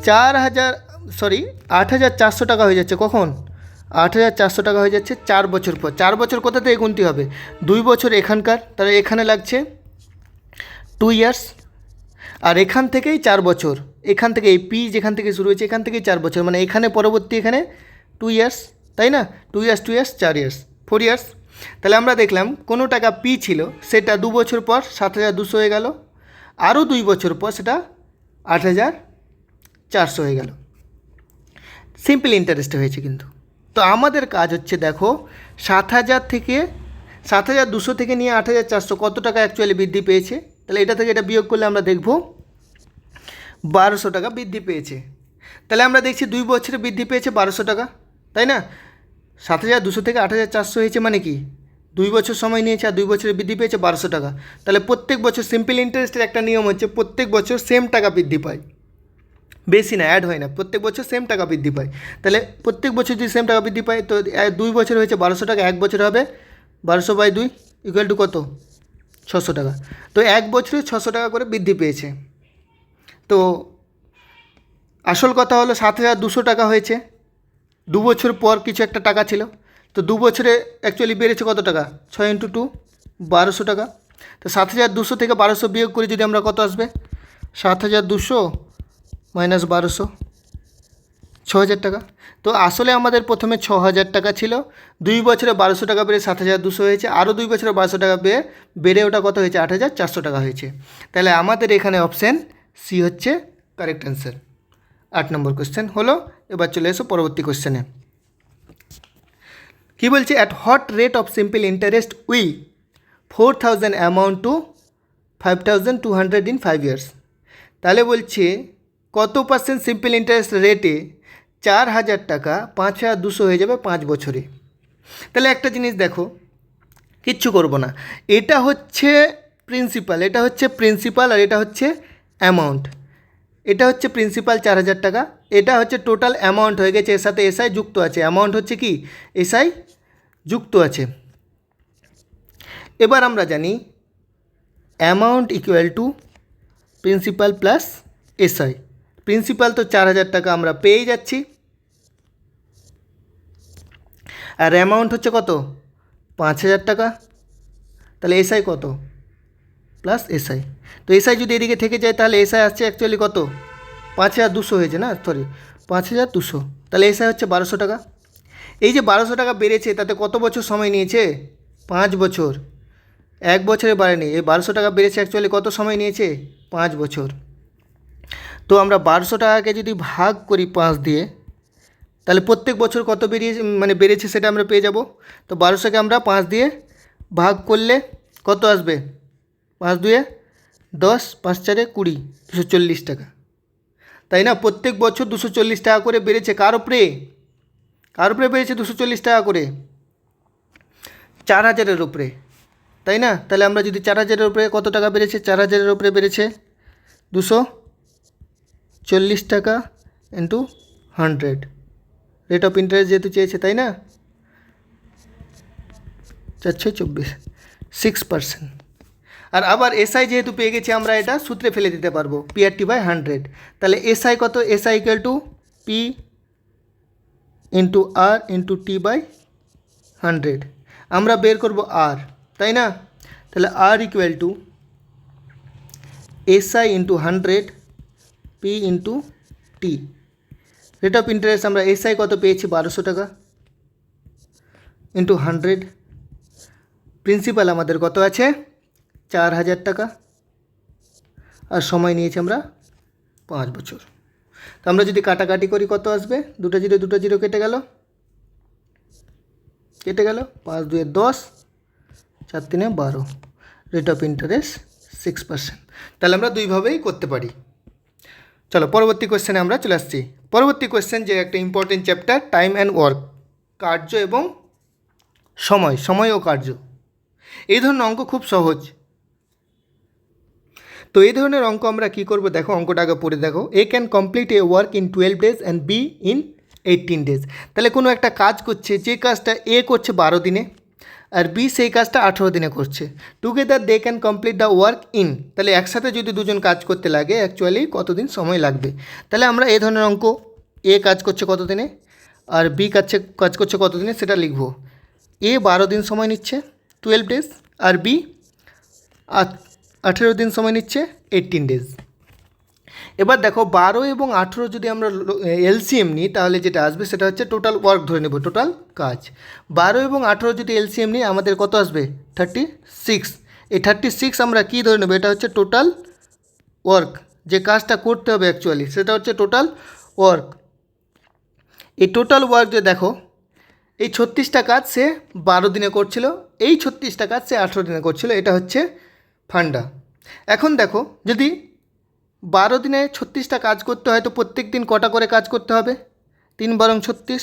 8,400 টাকা হয়ে যাচ্ছে। কখন? 8,400 টাকা হয়ে যাচ্ছে 4 বছর পর। 4 বছর কোথা থেকে গুনতে হবে? 2 বছর এখানকার, তাহলে এখানে লাগছে 2 ইয়ার্স, আর এখান থেকেই 4 বছর, এখান থেকে এই পি যেখান থেকে শুরু হয়েছে এখান থেকেই 4 বছর, মানে এখানে পরবর্তী এখানে 2 ইয়ার্স, তাই না? 2 ইয়ার্স 4 ইয়ার্স 4 ইয়ার্স। তাহলে আমরা দেখলাম কোনো টাকা পি ছিল, সেটা 2 বছর পর 7,200 হয়ে গেল, আরও 2 বছর পর সেটা 8,400 হয়ে গেল। সিম্পল ইন্টারেস্টে হয়েছে কিন্তু। তো আমাদের কাজ হচ্ছে, দেখো 7,200 থেকে নিয়ে 8,400 কত টাকা অ্যাকচুয়ালি বৃদ্ধি পেয়েছে, তাহলে এটা থেকে এটা বিয়োগ করলে আমরা দেখব 1,200 টাকা বৃদ্ধি পেয়েছে। তাহলে আমরা দেখছি 2 বছরে বৃদ্ধি পেয়েছে 1,200 টাকা, তাই না? 7,200 থেকে 8,400 হয়েছে, মানে কি 2 বছর সময় নিয়েছে, আর 2 বছরে বৃদ্ধি পেয়েছে 1,200 টাকা। তাহলে প্রত্যেক বছর সিম্পল ইন্টারেস্টের একটা নিয়ম হচ্ছে প্রত্যেক বছর সেম টাকা বৃদ্ধি পায়, বেশি না, অ্যাড হয় না, প্রত্যেক বছর সেম টাকা বৃদ্ধি পায়। তাহলে প্রত্যেক বছর যদি সেম টাকা বৃদ্ধি পায়, তো 2 বছর হয়েছে 1,200 টাকা, 1 বছর হবে 1200/2 ইকুয়াল টু কত? 600 টাকা। তো 1 বছরে 600 টাকা করে বৃদ্ধি পেয়েছে। তো আসল কথা হলো 7,200 টাকা হয়েছে, 2 বছর পর কিছু একটা টাকা ছিল, তো 2 বছরে অ্যাকচুয়ালি বেড়েছে কত টাকা? 6 × 2 1,200 টাকা। তো 7,200 থেকে 1,200 বিয়োগ করে যদি আমরা কত আসবে? 7,200 মাইনাস 1,200, 6,000 টাকা। তো আসলে আমাদের প্রথমে 6,000 টাকা ছিল, 2 বছরে 1,200 টাকা বেড়ে 7,200 হয়েছে, আরও 2 বছরে 1,200 টাকা বেড়ে ওটা কত হয়েছে? 8,400 টাকা হয়েছে। তাহলে আমাদের এখানে অপশান সি হচ্ছে কারেক্ট অ্যান্সার। 8 নম্বর কোয়েশ্চেন হলো। এবার চলে এসো পরবর্তী কোয়েশ্চেনে। কী বলছে? At what rate of simple interest will 4,000 amount two 5,200 in 5 years. তাহলে বলছে কত পার্সেন্ট সিম্পল ইন্টারেস্ট রেটে 4,000 টাকা 5,200 হয়ে যাবে 5 বছরে। তাহলে একটা জিনিস দেখো, কিচ্ছু করব না, এটা হচ্ছে প্রিন্সিপাল, এটা হচ্ছে প্রিন্সিপাল, আর এটা হচ্ছে অ্যামাউন্ট। এটা হচ্ছে প্রিন্সিপাল 4,000 টাকা, এটা হচ্ছে টোটাল অ্যামাউন্ট হয়ে গেছে, এর সাথে এসআই যুক্ত আছে। অ্যামাউন্ট হচ্ছে কি? এসআই যুক্ত আছে। এবার আমরা জানি amount equal to principal plus SI. Principal তো 4,000 টাকা আমরা পেয়ে যাচ্ছি, আর অ্যামাউন্ট হচ্ছে কত? 5,000 টাকা। তাহলে এসআই কত? Plus SI. তো এসআই যদি এদিকে থেকে যায়, তাহলে এসআই আসছে অ্যাকচুয়ালি কত? 5,200 হয়েছে না, সরি 5,200। তাহলে এসআই হচ্ছে 1,200 টাকা। এই যে 1,200 টাকা বেড়েছে, তাতে কত বছর সময় নিয়েছে? 5 বছর। 1 বছরে বাড়েনি, এই 1,200 টাকা বেড়েছে অ্যাকচুয়ালি কত সময় নিয়েছে? 5 বছর। তো আমরা 1,200 টাকাকে যদি ভাগ করি 5 দিয়ে, তাহলে প্রত্যেক বছর কত বেড়েছে সেটা আমরা পেয়ে যাব। তো 1,200কে আমরা 5 দিয়ে ভাগ করলে কত আসবে? 5 2 10, 5 4 20, 240 টাকা, তাই না? প্রত্যেক বছর 240 টাকা করে বেড়েছে। কার উপরে বেড়েছে 240 টাকা করে? 4,000-এর উপরে, তাই না? তাহলে আমরা যদি 4,000-এর উপরে কত টাকা বেড়েছে? 4,000-এর উপরে বেড়েছে 240 টাকা ইন্টু 100, রেট অফ ইন্টারেস্ট যেহেতু চেয়েছে, তাই না? 424, 6%। আর আবার এসআই যেহেতু পেয়ে গেছি, আমরা এটা সূত্রে ফেলে দিতে পারবো, PRT/100। তাহলে এসআই কত? SI equal to P into R into T/100। আমরা বের করব আর, তাই না? তাহলে R equal to SI into 100 P into T. Rate of interest আমরা এসআই কত পেয়েছি? 1,200 টাকা ইন্টু 100। প্রিন্সিপাল আমাদের কত আছে? 4,000 টাকা, আর সময় নিয়েছি আমরা 5 বছর। তো আমরা যদি কাটাকাটি করি কত আসবে, দুটো জিরো কেটে গেল, 5 2 10, 4 3 12, রেট অফ ইন্টারেস্ট 6%। তাহলে আমরা দুইভাবেই করতে পারি। চলো পরবর্তী কোয়েশ্চেনে আমরা চলে আসছি। পরবর্তী কোয়েশ্চেন যে একটা important chapter, time and work, কার্য এবং সময় ও কার্য। এই ধরনের অঙ্ক খুব সহজ। তো এই ধরনের অঙ্ক আমরা কী করবো, দেখো অঙ্কটা আগে পড়ে দেখো। A can complete a work in 12 days and B in 18 days। তাহলে কোনো একটা কাজ করছে, যে কাজটা এ করছে 12 দিনে আর বি সেই কাজটা 18 দিনে করছে। Together they can complete the work in, তাহলে একসাথে যদি দুজন কাজ করতে লাগে অ্যাকচুয়ালি কতদিন সময় লাগবে। তাহলে আমরা এই ধরনের অঙ্ক, এ কাজ করছে কত দিনে আর বি কাজ করছে কত দিনে সেটা লিখব। এ 12 দিন সময় নিচ্ছে 12 days, আর বি 18 দিন সময় নিচ্ছে 18 days। এবার দেখো 12 এবং 18 যদি আমরা এলসিএম নিই তাহলে যেটা আসবে সেটা হচ্ছে টোটাল ওয়ার্ক ধরে নেব, টোটাল কাজ। 12 এবং 18 যদি এলসিএম নিই আমাদের কত আসবে 36। এই 36 আমরা কী ধরে নেব, এটা হচ্ছে টোটাল ওয়ার্ক, যে কাজটা করতে হবে অ্যাকচুয়ালি সেটা হচ্ছে টোটাল ওয়ার্ক। এই টোটাল ওয়ার্ক যে দেখো, এই 36টা কাজ সে 12 দিনে করছিল, এই 36টা কাজ সে 18 দিনে করছিল, এটা হচ্ছে ফান্ডা। এখন দেখো যদি 12 দিনে 36টা কাজ করতে হয় তো প্রত্যেক দিন কটা করে কাজ করতে হবে, 3 বারং 36,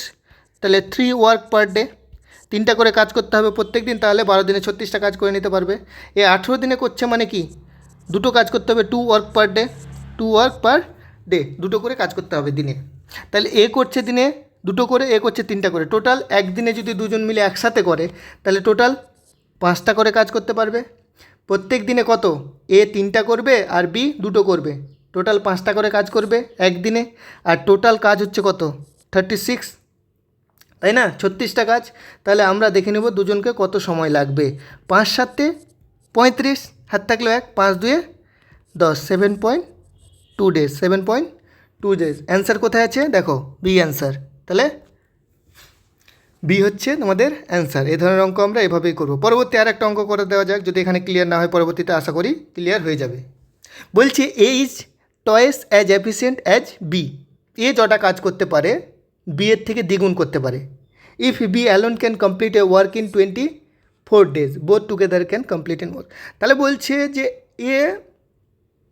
তাহলে 3 ওয়ার্ক পার ডে, 3টা করে কাজ করতে হবে প্রত্যেক দিন, তাহলে 12 দিনে 36টা কাজ করে নিতে পারবে। এ 18 দিনে করছে মানে কি, দুটো কাজ করতে হবে, 2 ওয়ার্ক পার ডে, দুটো করে কাজ করতে হবে দিনে। তাহলে এ করছে দিনে দুটো করে, এ করছে 3টা করে, টোটাল একদিনে যদি দুজন মিলে একসাথে করে তাহলে টোটাল 5টা করে কাজ করতে পারবে। প্রত্যেক দিনে কত, এ 3টা করবে আর বি দুটো করবে, টোটাল 5টা করে কাজ করবে একদিনে। আর টোটাল কাজ হচ্ছে কত 36, তাই না, 36টা কাজ। তাহলে আমরা দেখে নেব দুজনকে কত সময় লাগবে। 5 7 35, হাত থাকলো 1, 5 2 10, 7.2 days, 7.2 days। অ্যান্সার কোথায় আছে দেখো, বি অ্যান্সার। তাহলে বি হচ্ছে তোমাদের অ্যান্সার। এই ধরনের অঙ্ক আমরা এভাবেই করব। পরবর্তী আর একটা অঙ্ক করে দেওয়া যাক, যদি এখানে ক্লিয়ার না হয় পরবর্তীতে আশা করি ক্লিয়ার হয়ে যাবে। বলছি A is twice as efficient as B. A যটা কাজ করতে পারে বি এর থেকে দ্বিগুণ করতে পারে। If B alone can complete a work in 24 days, both together can complete in work. তাহলে বলছে যে এ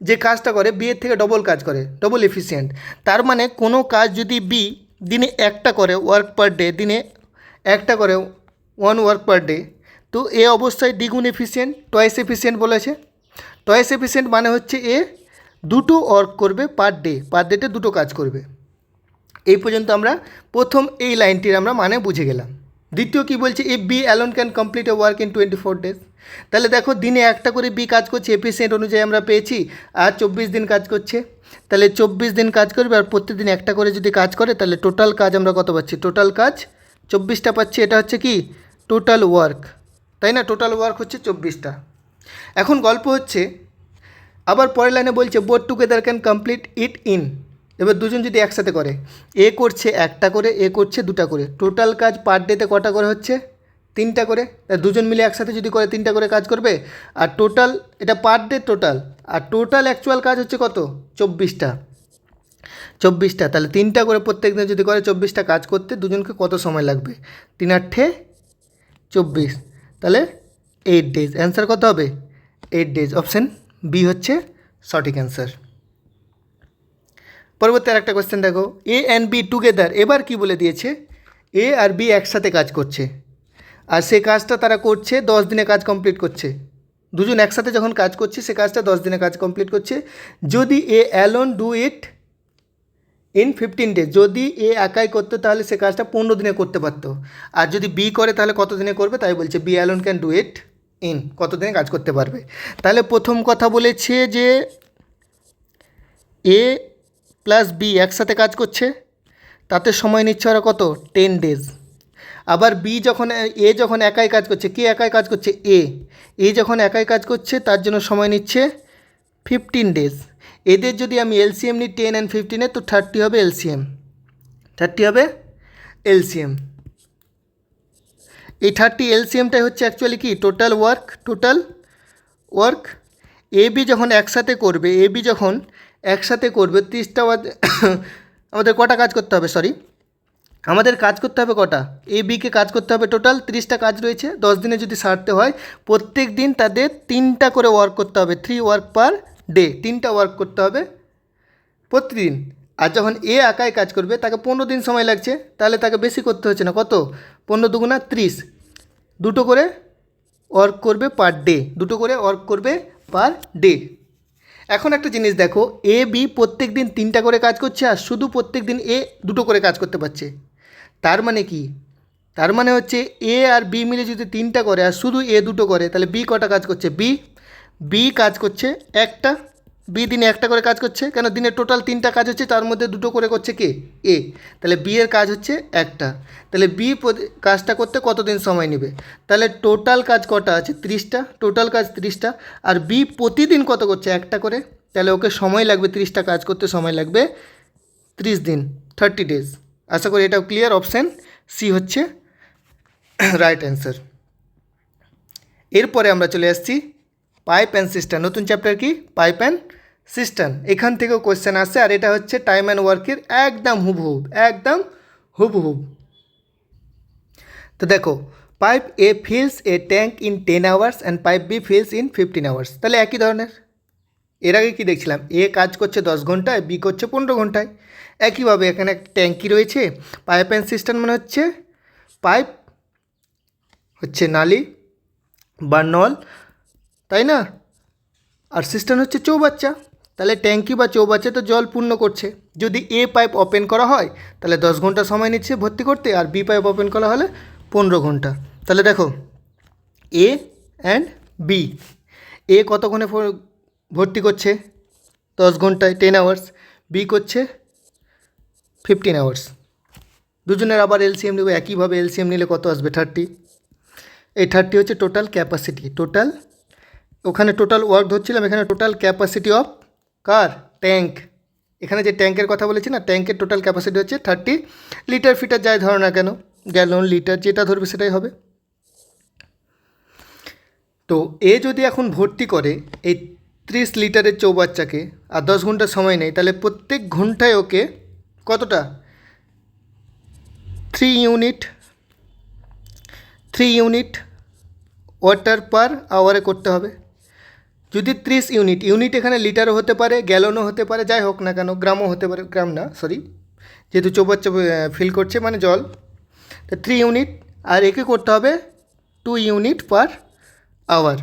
যে কাজটা করে বি এর থেকে ডবল কাজ করে, ডবল এফিসিয়েন্ট। তার মানে কোনো কাজ যদি বি দিনে একটা করে ওয়ার্ক পার ডে, দিনে একটা করে 1 ওয়ার্ক পার ডে, তো এ অবস্থায় দ্বিগুণ এফিসিয়েন্ট, টয়েস এফিসিয়েন্ট বলেছে। টয়েস এফিসিয়েন্ট মানে হচ্ছে এ দুটো ওয়ার্ক করবে পার ডেতে দুটো কাজ করবে। এই পর্যন্ত আমরা প্রথম এই লাইনটির আমরা মানে বুঝে গেলাম। দ্বিতীয় কি বলছে, if B alone can complete a work in 24 days। তাহলে দেখো দিনে একটা করে বি কাজ করছে, এফিসিয়েন্ট অনুযায়ী আমরা পেয়েছি, আর 24 দিন কাজ করছে। তাহলে 24 দিন কাজ করবে আর প্রত্যেকদিন একটা করে যদি কাজ করে তাহলে টোটাল কাজ আমরা কত পাচ্ছি, টোটাল কাজ 24টা পাচ্ছি। এটা হচ্ছে কি টোটাল ওয়ার্ক, তাই না, টোটাল ওয়ার্ক হচ্ছে 24টা। এখন গল্প হচ্ছে আবার পরের লাইনে বলছে both together can complete it in. এবার দুজন যদি একসাথে করে, এ করছে একটা করে, এ করছে দুটা করে, টোটাল কাজ পার ডেতে কটা করে হচ্ছে 3টা করে। দুজন মিলে একসাথে যদি করে 3টা করে কাজ করবে। আর টোটাল এটা পার ডে টোটাল, আর টোটাল অ্যাকচুয়াল কাজ হচ্ছে কত 24টা। তাহলে 3টা করে প্রত্যেক দিন যদি করে 24টা কাজ করতে দুজনকে কত সময় লাগবে, 3 8 24, তাহলে 8 days। অ্যান্সার কত হবে 8 days। অপশান বি হচ্ছে সঠিক অ্যান্সার। পরবর্তী আর একটা কোয়েশ্চেন দেখো, এ অ্যান্ড বি টুগেদার। এবার কি বলে দিয়েছে, এ আর বি একসাথে কাজ করছে আর সে কাজটা তারা করছে 10 দিনে কাজ কমপ্লিট করছে। দুজন একসাথে যখন কাজ করছে সে কাজটা 10 দিনে কাজ কমপ্লিট করছে। যদি A alone do it in 15 days, যদি এ একাই করতো তাহলে সে কাজটা 15 দিনে করতে পারতো। আর যদি বি করে তাহলে কত দিনে করবে, তাই বলছে B alone can do it in, কত দিনে কাজ করতে পারবে। তাহলে প্রথম কথা বলেছে যে এ প্লাস বি একসাথে কাজ করছে, তাতে সময় নিচ্ছে ওরা কত 10 days। আবার বি যখন এ যখন একাই কাজ করছে, কে একাই কাজ করছে এ যখন একাই কাজ করছে তার জন্য সময় নিচ্ছে 15 days। এদের যদি আমি এলসিএম নিই 10 and 15 তো 30 হবে এলসিএম, এই 30 এলসিএমটাই হচ্ছে অ্যাকচুয়ালি কি টোটাল ওয়ার্ক। এ বি যখন একসাথে করবে 30টা আমাদের কটা কাজ করতে হবে, সরি আমাদের কাজ করতে হবে কটা, এ বিকে কাজ করতে হবে টোটাল 30টা কাজ রয়েছে, 10 দিনে যদি সারতে হয় প্রত্যেক দিন তাদের 3টা করে ওয়ার্ক করতে হবে, 3 ওয়ার্ক পার ডে, 3টা ওয়ার্ক করতে হবে প্রতিদিন। আর যখন এ একাই কাজ করবে তাকে 15 দিন সময় লাগছে, তাহলে তাকে বেশি করতে হচ্ছে না, কত 15 দুগুণা 30, দুটো করে ওয়ার্ক করবে পার ডে, দুটো করে ওয়ার্ক করবে পার ডে। এখন একটা জিনিস দেখো, এ বি প্রত্যেক দিন 3টা করে কাজ করছে আর শুধু প্রত্যেক দিন এ দুটো করে কাজ করতে পারছে। তার মানে কি, তার মানে হচ্ছে এ আর বি মিলে যদি 3টা করে আর শুধু এ দুটো করে, তাহলে বি কটা কাজ করছে, বি কাজ করছে একটা, বি দিনে একটা করে কাজ করছে, কেন দিনে টোটাল 3টা কাজ হচ্ছে, তার মধ্যে দুটো করে করছে কে, এ, তাহলে বি এর কাজ হচ্ছে একটা, তাহলে বি কাজটা করতে কতদিন সময় নেবে, তাহলে টোটাল কাজ কটা আছে 30টা, টোটাল কাজ 30টা, আর বি প্রতিদিন কত করছে একটা করে, তাহলে ওকে সময় লাগবে 30টা কাজ করতে সময় লাগবে 30 দিন, 30 ডেজ। আশা করি এটাও ক্লিয়ার, অপশান সি হচ্ছে রাইট অ্যান্সার। এরপরে আমরা চলে আসছি পাইপ অ্যান্ড সিস্টেম, নতুন চ্যাপ্টার কি পাইপ অ্যান্ড সিস্টেম, এখান থেকেও কোয়েশ্চেন আসছে, আর এটা হচ্ছে টাইম অ্যান্ড ওয়ার্কের একদম হুবহুব, একদম হুবহুব। তো দেখো, pipe A fills a tank in 10 hours and pipe B fills in 15 hours, তাহলে একই ধরনের। এর আগে কি দেখছিলাম, এ কাজ করছে 10 ঘন্টায়, বি করছে 15 ঘন্টায়। একইভাবে এখানে একটা ট্যাঙ্কি রয়েছে, পাইপ অ্যান্ড সিস্টেম মানে হচ্ছে পাইপ হচ্ছে নালি বা নল, তাই না, আর সিস্টেম হচ্ছে চৌবাচ্চা, তাহলে ট্যাঙ্কি বা চৌবাচ্চা তো জল পূর্ণ করছে। যদি এ পাইপ ওপেন করা হয় তাহলে 10 ঘন্টা সময় নিচ্ছে ভর্তি করতে, আর বি পাইপ ওপেন করা হলে 15 ঘন্টা। তাহলে দেখো এ অ্যান্ড বি, এ কতক্ষণে ভর্তি করছে 10 ঘন্টায় 10 আওয়ার্স, বি করছে 15 আওয়ার্স। দুজনের আবার এলসিএম নেব, একইভাবে এলসিএম নিলে কত আসবে 30, এই 30 হচ্ছে টোটাল ক্যাপাসিটি, টোটাল ওখানে টোটাল ওয়ার্ক ধরছিলাম, এখানে total capacity of car, tank, এখানে যে ট্যাঙ্কের কথা বলেছি না, ট্যাঙ্কের টোটাল ক্যাপাসিটি হচ্ছে 30 লিটার, ফিটার যাই ধরো না কেন, গ্যালন লিটার যেটা ধরবে সেটাই হবে। তো এ যদি এখন ভর্তি করে এই 30 লিটারের চৌবাচ্চাকে আর 10 ঘন্টা সময় নেই, তাহলে প্রত্যেক ঘন্টায় ওকে কতটা 3 ইউনিট ওয়াটার পার আওয়ারে করতে হবে। যদি 30 ইউনিট এখানে লিটারও হতে পারে, গ্যালনও হতে পারে, যাই হোক না কেন, গ্রামও হতে পারে, গ্রাম না সরি, যেহেতু চৌবাচ্চা ফিল করছে মানে জল, তো 3 ইউনিট, আর একে করতে হবে 2 ইউনিট পার আওয়ার।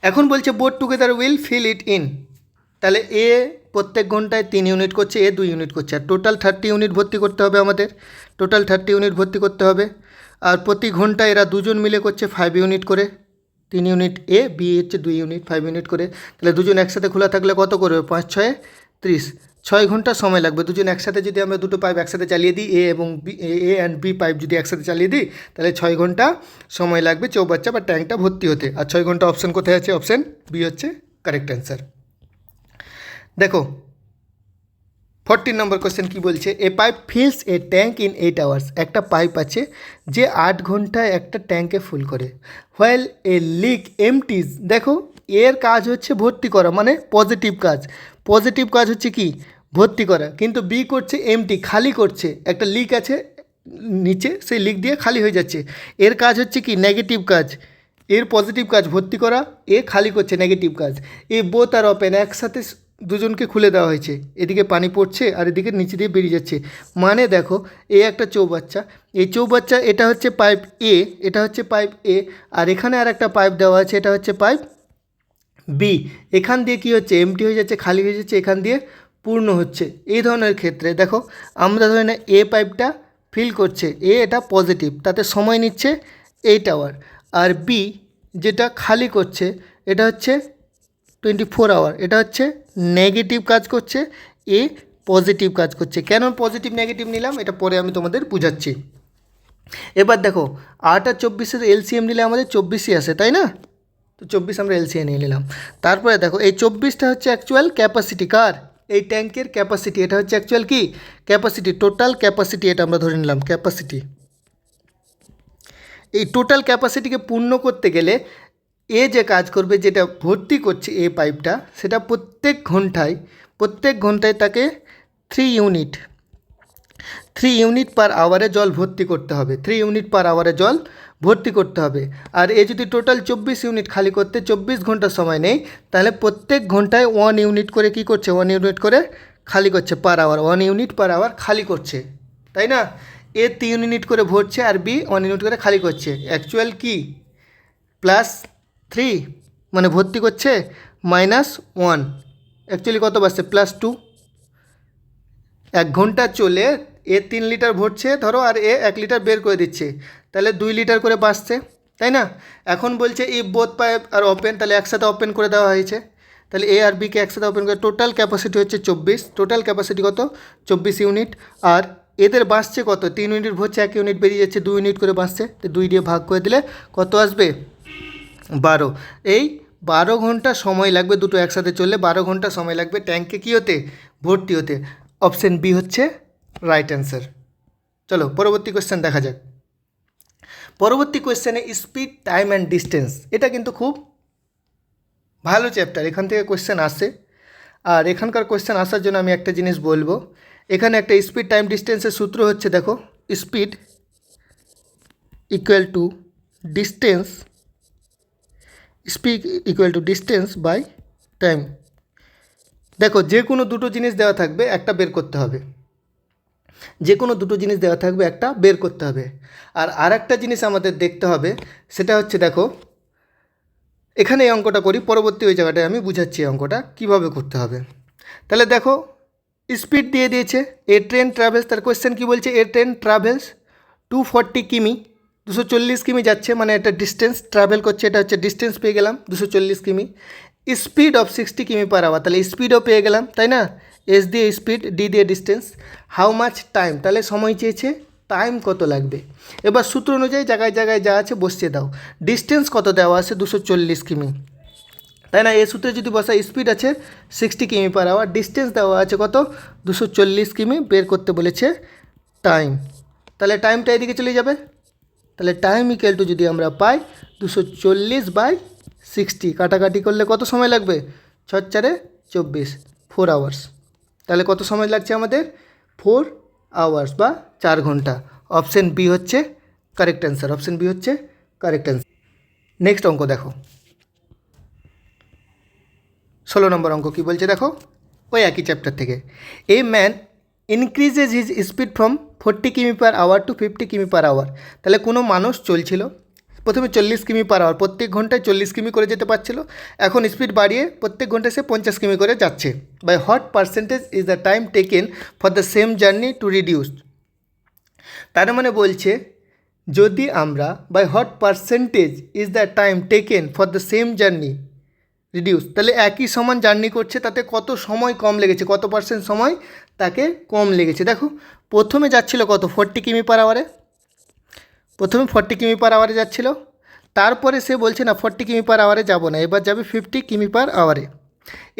এখন বলছে both together will fill it in, তাহলে এ প্রত্যেক ঘন্টায় 3 ইউনিট করছে, এ 2 ইউনিট করছে, আর টোটাল 30 ইউনিট ভর্তি করতে হবে আমাদের, টোটাল 30 ইউনিট ভর্তি করতে হবে। আর প্রতি ঘন্টায় এরা দুজন মিলে করছে 5 ইউনিট করে, 3 ইউনিট এ, বি হচ্ছে 2 ইউনিট, 5 ইউনিট করে, তাহলে দুজন একসাথে খোলা থাকলে কত করবে, 5 6 30, 6 ঘন্টা সময় লাগবে। দুজন একসাথে যদি আমরা দুটো পাইপ একসাথে চালিয়ে দিই, এ এবং B, A and B pipe যদি একসাথে চালিয়ে দিই, তাহলে 6 ঘন্টা সময় লাগবে চৌবাচ্চা বা ট্যাঙ্কটা ভর্তি হতে, আর 6 ঘন্টা অপশান কোথায় আছে, অপশান বি হচ্ছে কারেক্ট অ্যান্সার। দেখো 14 নম্বর কোশ্চেন কী বলছে, এ pipe feels a tank in 8 hours, একটা পাইপ আছে যে 8 ঘন্টায় একটা ট্যাঙ্কে ফুল করে, হোয়াইল এ লিক এমটিজ, দেখো এর কাজ হচ্ছে ভর্তি করা, মানে পজিটিভ কাজ, পজিটিভ কাজ হচ্ছে কি ভর্তি করা, কিন্তু বি করছে এমটি, খালি করছে, একটা লিক আছে নিচে, সেই লিক দিয়ে খালি হয়ে যাচ্ছে, এর কাজ হচ্ছে কি নেগেটিভ কাজ, এর পজিটিভ কাজ ভর্তি করা, এ খালি করছে নেগেটিভ কাজ, এ বোথ আর ওপেন, একসাথে দুজনকে খুলে দেওয়া হয়েছে, এদিকে পানি পড়ছে আর এদিকে নিচে দিয়ে বেরিয়ে যাচ্ছে, মানে দেখো এ একটা চৌবাচ্চা, এই চৌবাচ্চা এটা হচ্ছে পাইপ এ, এটা হচ্ছে পাইপ এ, আর এখানে আর একটা পাইপ দেওয়া আছে, এটা হচ্ছে পাইপ বি, এখান দিয়ে কী হচ্ছে এমটি হয়ে যাচ্ছে, খালি হয়ে যাচ্ছে, এখান দিয়ে পূর্ণ হচ্ছে। এই ধরনের ক্ষেত্রে দেখো আমরা ধরে না এ পাইপটা ফিল করছে, এ এটা পজিটিভ, তাতে সময় নিচ্ছে 8 আওয়ার, আর বি যেটা খালি করছে এটা হচ্ছে 24 আওয়ার, এটা হচ্ছে নেগেটিভ কাজ করছে, এ পজিটিভ কাজ করছে। কেন পজিটিভ নেগেটিভ নিলাম এটা পরে আমি তোমাদের বুঝাচ্ছি। এবার দেখো 8 আর 24-এর এলসিএম নিলে আমাদের 24ই আসে, তাই না, তো 24 আমরা এলসিএম নিয়ে নিলাম। তারপরে দেখো এই 24টা হচ্ছে অ্যাকচুয়াল ক্যাপাসিটি কার, এই ট্যাঙ্কের ক্যাপাসিটি, এটা হচ্ছে অ্যাকচুয়াল কি ক্যাপাসিটি, টোটাল ক্যাপাসিটি, এটা আমরা ধরে নিলাম ক্যাপাসিটি। এই টোটাল ক্যাপাসিটিকে পূর্ণ করতে গেলে এ যে কাজ করবে, যেটা ভর্তি করছে এ পাইপটা, সেটা প্রত্যেক ঘন্টায় তাকে 3 ইউনিট 3 ইউনিট পার আওয়ারে জল ভর্তি করতে হবে, 3 ইউনিট পার আওয়ারে জল ভর্তি করতে হবে। আর এ যদি টোটাল 24 ইউনিট খালি করতে 24 ঘন্টা সময় নেই, তাহলে প্রত্যেক ঘন্টায় 1 ইউনিট করে কী করছে, 1 ইউনিট করে খালি করছে per hour, 1 unit per hour খালি করছে, তাই না? এ 3 ইউনিট করে ভরছে আর বি 1 ইউনিট করে খালি করছে। অ্যাকচুয়াল কি +3 মানে ভর্তি করছে -1, অ্যাকচুয়ালি কত বাজছে +2। 1 ঘন্টা চলে এ 3 লিটার ভরছে ধরো, আর এ 1 লিটার বের করে দিচ্ছে, তাহলে 2 লিটার করে বাঁচছে, তাই না? এখন বলছে if both pipe are open, তাহলে একসাথে ওপেন করে দেওয়া হয়েছে, তাহলে এ আর বিকে একসাথে ওপেন করে টোটাল ক্যাপাসিটি হচ্ছে 24, টোটাল ক্যাপাসিটি কত 24 ইউনিট। আর এদের বাঁচছে কত, 3 ইউনিট ভরছে, 1 ইউনিট বেরিয়ে যাচ্ছে, 2 ইউনিট করে বাঁচছে, তো 2 দিয়ে ভাগ করে দিলে কত আসবে 12। এই 12 ঘন্টা সময় লাগবে, দুটো একসাথে চললে 12 ঘন্টা সময় লাগবে ট্যাঙ্কে কী হতে, ভর্তি হতে। অপশান বি হচ্ছে রাইট অ্যান্সার। চলো পরবর্তী কোয়েশ্চেন দেখা যাক। পরবর্তী কোয়েশ্চেনে স্পিড, টাইম অ্যান্ড ডিস্টেন্স, এটা কিন্তু খুব ভালো চ্যাপ্টার, এখান থেকে কোয়েশ্চেন আসে। আর এখানকার কোয়েশ্চেন আসার জন্য আমি একটা জিনিস বলবো, এখানে একটা স্পিড, টাইম, ডিস্টেন্সের সূত্র হচ্ছে, দেখো speed equal to distance, speed equal to distance by time. দেখো যে কোনো দুটো জিনিস দেওয়া থাকবে, একটা বের করতে হবে, যে কোনো দুটো জিনিস দেওয়া থাকবে, একটা বের করতে হবে। আর একটা জিনিস আমাদের দেখতে হবে, সেটা হচ্ছে দেখো এখানে এই অঙ্কটা করি, পরবর্তী ওই জায়গাটায় আমি বুঝাচ্ছি এই অঙ্কটা কীভাবে করতে হবে। তাহলে দেখো স্পিড দিয়ে দিয়েছে, এ ট্রেন ট্রাভেলস, তার কোয়েশ্চেন কী বলছে, এ ট্রেন ট্রাভেলস 240 কিমি, 240 কিমি যাচ্ছে, মানে এটা ডিস্টেন্স ট্রাভেল করছে, এটা হচ্ছে ডিস্টেন্স পেয়ে গেলাম 240 কিমি। স্পিড অফ 60 কিমি পার আওয়ার, তাহলে স্পিডও পেয়ে গেলাম, তাই না? এস দিয়ে স্পিড, ডি দিয়ে ডিস্টেন্স। হাউ মাচ টাইম, তাহলে সময় চেয়েছে, টাইম কত লাগবে। এবার সূত্র অনুযায়ী জায়গায় জায়গায় যা আছে বসিয়ে দাও। ডিস্টেন্স কত দেওয়া আছে 240 কিমি, তাই না? এই সূত্রে যদি বসা, স্পিড আছে 60 কিমি পার আওয়ার, ডিস্টেন্স দেওয়া আছে কত 240 কিমি, বের করতে বলেছে টাইম, তাহলে টাইমটা এদিকে চলে যাবে। তাহলে টাইম ইকুয়াল টু যদি আমরা পাই 240/60, কাটাকাটি করলে কত সময় লাগবে, 6 × 4 = 24, 4 আওয়ার্স। তাহলে কত সময় লাগছে আমাদের, 4 আওয়ার্স বা 4 ঘন্টা। অপশান বি হচ্ছে কারেক্ট অ্যান্সার, অপশান বি হচ্ছে কারেক্ট অ্যান্সার। নেক্সট অঙ্ক দেখো, 16 নম্বর অঙ্ক কী বলছে দেখো, ওই একই চ্যাপ্টার থেকে। A man increases his speed from 40 কিমি পার আওয়ার টু 50 কিমি পার আওয়ার। তাহলে কোনো মানুষ চলছিল, প্রথমে 40 কিমি পার আওয়ার, প্রত্যেক ঘন্টায় 40 কিমি করে যেতে পারছিল, এখন স্পিড বাড়িয়ে প্রত্যেক ঘন্টায় সে 50 কিমি করে যাচ্ছে। By what percentage is the time taken for the same journey to reduced. তার মানে বলছে যদি আমরা by what percentage is the time taken for the same journey reduce, তাহলে একই সমান জার্নি করছে, তাতে কত সময় কম লেগেছে, কত পার্সেন্ট সময় তাকে কম লেগেছে। দেখো প্রথমে যাচ্ছিল কত 40 কিমি পার আওয়ারে, প্রথমে 40 কিমি পার আওয়ারে যাচ্ছিল, তারপরে সে বলছে না 40 কিমি পার আওয়ারে যাব না, এবার যাবে 50 কিমি পার আওয়ারে।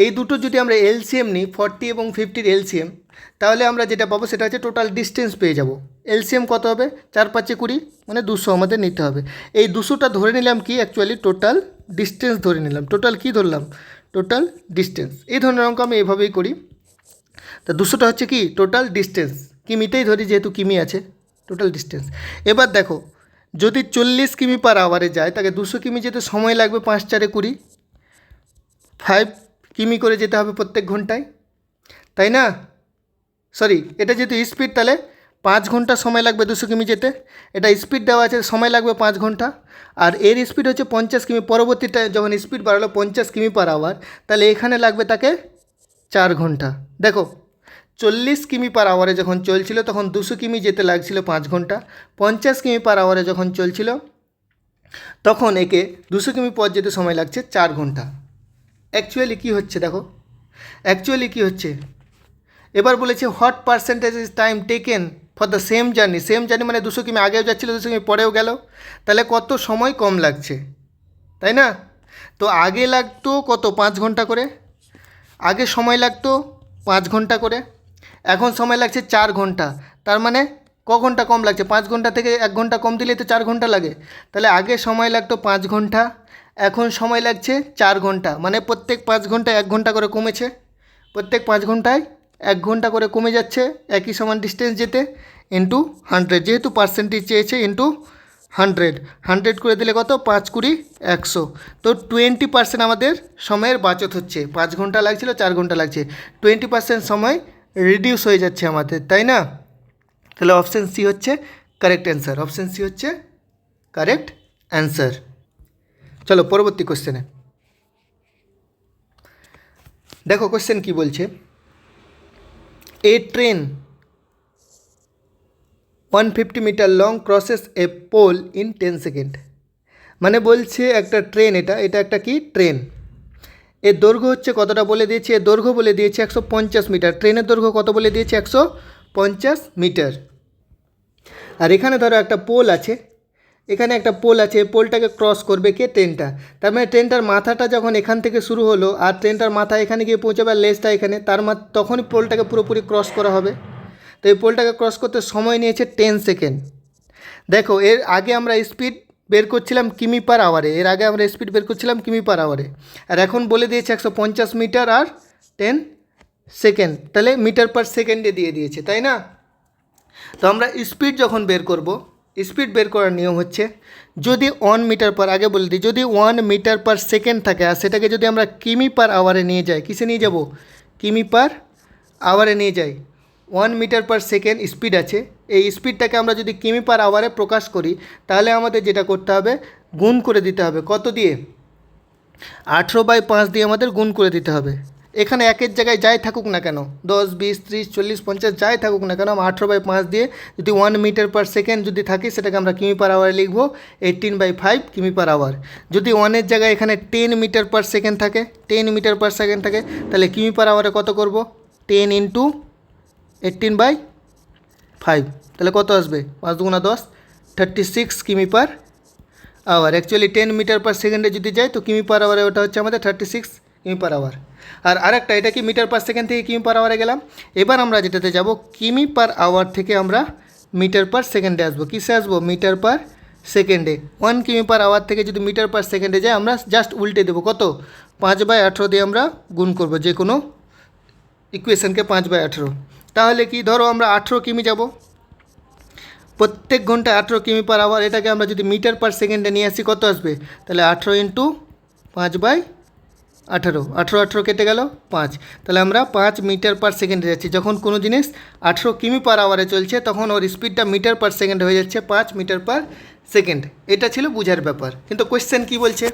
এই দুটো যদি আমরা এলসিএম নিই, 40 এবং 50-র এলসিএম, তাহলে আমরা যেটা পাবো সেটা হচ্ছে টোটাল ডিস্টেন্স পেয়ে যাব। এলসিএম কত হবে, 4 × 5 = 20, মানে 200 আমাদের নিতে হবে। এই 200টা ধরে নিলাম কি, অ্যাকচুয়ালি টোটাল ডিস্টেন্স ধরে নিলাম। টোটাল কি ধরলাম, টোটাল ডিস্টেন্স। এই ধরনের অঙ্ক আমি এভাবেই করি। তা 200টা হচ্ছে কি টোটাল ডিস্টেন্স, কিমিতেই ধরি যেহেতু কিমি আছে, টোটাল ডিস্টেন্স। এবার দেখো যদি 40 কিমি পার আওয়ারে যায়, তাকে 200 কিমি যেতে সময় লাগবে 5 × 4 = 20, 5 কিমি করে যেতে হবে প্রত্যেক ঘন্টায়, তাই না? সরি, এটা যেহেতু স্পিড, তাহলে 5 ঘন্টা সময় লাগবে 200 কিমি যেতে। এটা স্পিড দেওয়া আছে, সময় লাগবে 5 ঘন্টা। আর এর স্পিড হচ্ছে 50 কিমি, পরবর্তীটা যখন স্পিড বাড়ালো 50 কিমি পার আওয়ার, তাহলে এখানে লাগবে তাকে 4 ঘন্টা। দেখো 40 কিমি পার আওয়ারে যখন চলছিল তখন 200 কিমি যেতে লাগছিল 5 ঘন্টা, 50 কিমি পার আওয়ারে যখন চলছিল তখন একে 200 কিমি পর যেতে সময় লাগছে 4 ঘন্টা। অ্যাকচুয়ালি কী হচ্ছে দেখো, অ্যাকচুয়ালি কী হচ্ছে, এবার বলেছে what percentage is time taken for the same journey. Same journey মানে 200 কিমি আগেও যাচ্ছিলো, 200 কিমি পরেও গেল, তাহলে কত সময় কম লাগছে, তাই না? তো আগে লাগতো কত 5 ঘন্টা করে, আগে সময় লাগতো 5 ঘন্টা করে, এখন সময় লাগছে 4 ঘন্টা। তার মানে ক ঘন্টা কম লাগছে, 5 ঘন্টা থেকে 1 ঘন্টা কম দিলেই তো 4 ঘন্টা লাগে। তাহলে আগে সময় লাগতো 5 ঘন্টা, এখন সময় লাগছে 4 ঘন্টা, মানে প্রত্যেক 5 ঘন্টায় 1 ঘন্টা করে কমেছে, প্রত্যেক 5 ঘন্টায় 1 ঘন্টা করে কমে যাচ্ছে একই সমান ডিস্টেন্স যেতে, ইন্টু 100, যেহেতু পার্সেন্টেজ চেয়েছে ইন্টু 100, 100 করে দিলে কত, 5 20 100। তো 20% আমাদের সময়ের বাচত হচ্ছে। 5 ঘন্টা লাগছিল 4 ঘন্টা লাগছে, 20% সময় রিডিউস হয়ে যাচ্ছে আমাদের, তাই না? তাহলে অপশান সি হচ্ছে কারেক্ট অ্যান্সার, অপশান সি হচ্ছে কারেক্ট অ্যান্সার। চলো পরবর্তী কোশ্চেনে দেখো কোশ্চেন কি বলছে। A train 150 metre long crosses a pole in 10 second. মানে বলছে একটা ট্রেন, এটা একটা কি ট্রেন, এর দৈর্ঘ্য হচ্ছে কতটা বলে দিয়েছে, এর দৈর্ঘ্য বলে দিয়েছে 150 মিটার। ট্রেনের দৈর্ঘ্য কত বলে দিয়েছে, 150 মিটার। আর এখানে ধরো একটা পোল আছে, এখানে একটা পোল আছে, পোলটাকে ক্রস করবে কে, ট্রেনটা। তার মানে ট্রেনটার মাথাটা যখন এখান থেকে শুরু হলো আর ট্রেনটার মাথা এখানে গিয়ে পৌঁছাবে, লেজটা এখানে, তখনই পোলটাকে পুরোপুরি ক্রস করা হবে। তো এই পোলটাকে ক্রস করতে সময় নিয়েছে 10 সেকেন্ড। দেখো এর আগে আমরা স্পিড বের করছিলাম কিমি পার আওয়ারে, এর আগে আমরা স্পিড বের করছিলাম কিমি পার আওয়ারে, আর এখন বলে দিয়েছে 150 মিটার আর 10 সেকেন্ড, তাহলে মিটার পার সেকেন্ডে দিয়ে দিয়েছে, তাই না? তো আমরা স্পিড যখন বের করব, স্পিড বের করার নিয়ম হচ্ছে, যদি 1 মিটার পার, আগে বলে দিই, যদি 1 মিটার পার সেকেন্ড থাকে আর সেটাকে যদি আমরা কিমি পার আওয়ারে নিয়ে যাই, কিসে নিয়ে যাব, কিমি পার আওয়ারে নিয়ে যাই, 1 মিটার পার সেকেন্ড স্পিড আছে, এই স্পিডটাকে আমরা যদি কিমি পার আওয়ারে প্রকাশ করি, তাহলে আমাদের যেটা করতে হবে, গুণ করে দিতে হবে, কত দিয়ে, 18/5 দিয়ে আমাদের গুণ করে দিতে হবে। এখানে একের জায়গায় যাই থাকুক না কেন, 10 20 30 40 50 যাই থাকুক না কেন, 18/5 দিয়ে যদি 1 মিটার পার সেকেন্ড যদি থাকে, সেটাকে আমরা কিমি পার আওয়ারে লিখবো 18/5 কিমি পার আওয়ার। যদি 1-এর জায়গায় এখানে 10 মিটার পার সেকেন্ড থাকে, 10 মিটার পার সেকেন্ড থাকে, তাহলে কিমি পার আওয়ারে কত করব, 10 ইন্টু 18/5, তাহলে কত আসবে, 5 দুগুণা 10, 36 কিমি per hour. Actually 10 meter per সেকেন্ডে যদি যায় তো কিমি পার আওয়ারে ওটা হচ্ছে আমাদের 36 কিমি পার আওয়ার। আর আরেকটা, এটা কি মিটার পার সেকেন্ড থেকে কিমি পার আওয়ারে গেলাম। এবার আমরা যেটাতে যাব, কিমি পার আওয়ার থেকে আমরা মিটার পার সেকেন্ডে আসবো, কিসে আসবো, মিটার পার সেকেন্ডে। 1 কিমি পার আওয়ার থেকে যদি মিটার পার সেকেন্ডে যায়, আমরা জাস্ট উল্টে দেবো, কত, 5/18 দিয়ে আমরা গুণ করব যে কোনো ইকুয়েশনকে, 5/18। তাহলে কি, ধরো আমরা 18 কিমি যাব, প্রত্যেক ঘন্টায় 18 কিমি পার আওয়ার, এটাকে আমরা যদি মিটার পার সেকেন্ডে নিয়ে আসি, কত আসবে, তাহলে 18 ইন্টু 5/18, 18 কেটে গেল 5, তাহলে আমরা 5 মিটার পার সেকেন্ডে যাচ্ছি। যখন কোনো জিনিস 18 কিমি পার আওয়ারে চলছে, তখন ওর স্পিডটা মিটার পার সেকেন্ড হয়ে যাচ্ছে 5 মিটার পার সেকেন্ড। এটা ছিল বুঝার ব্যাপার। কিন্তু কোশ্চেন কি বলছে,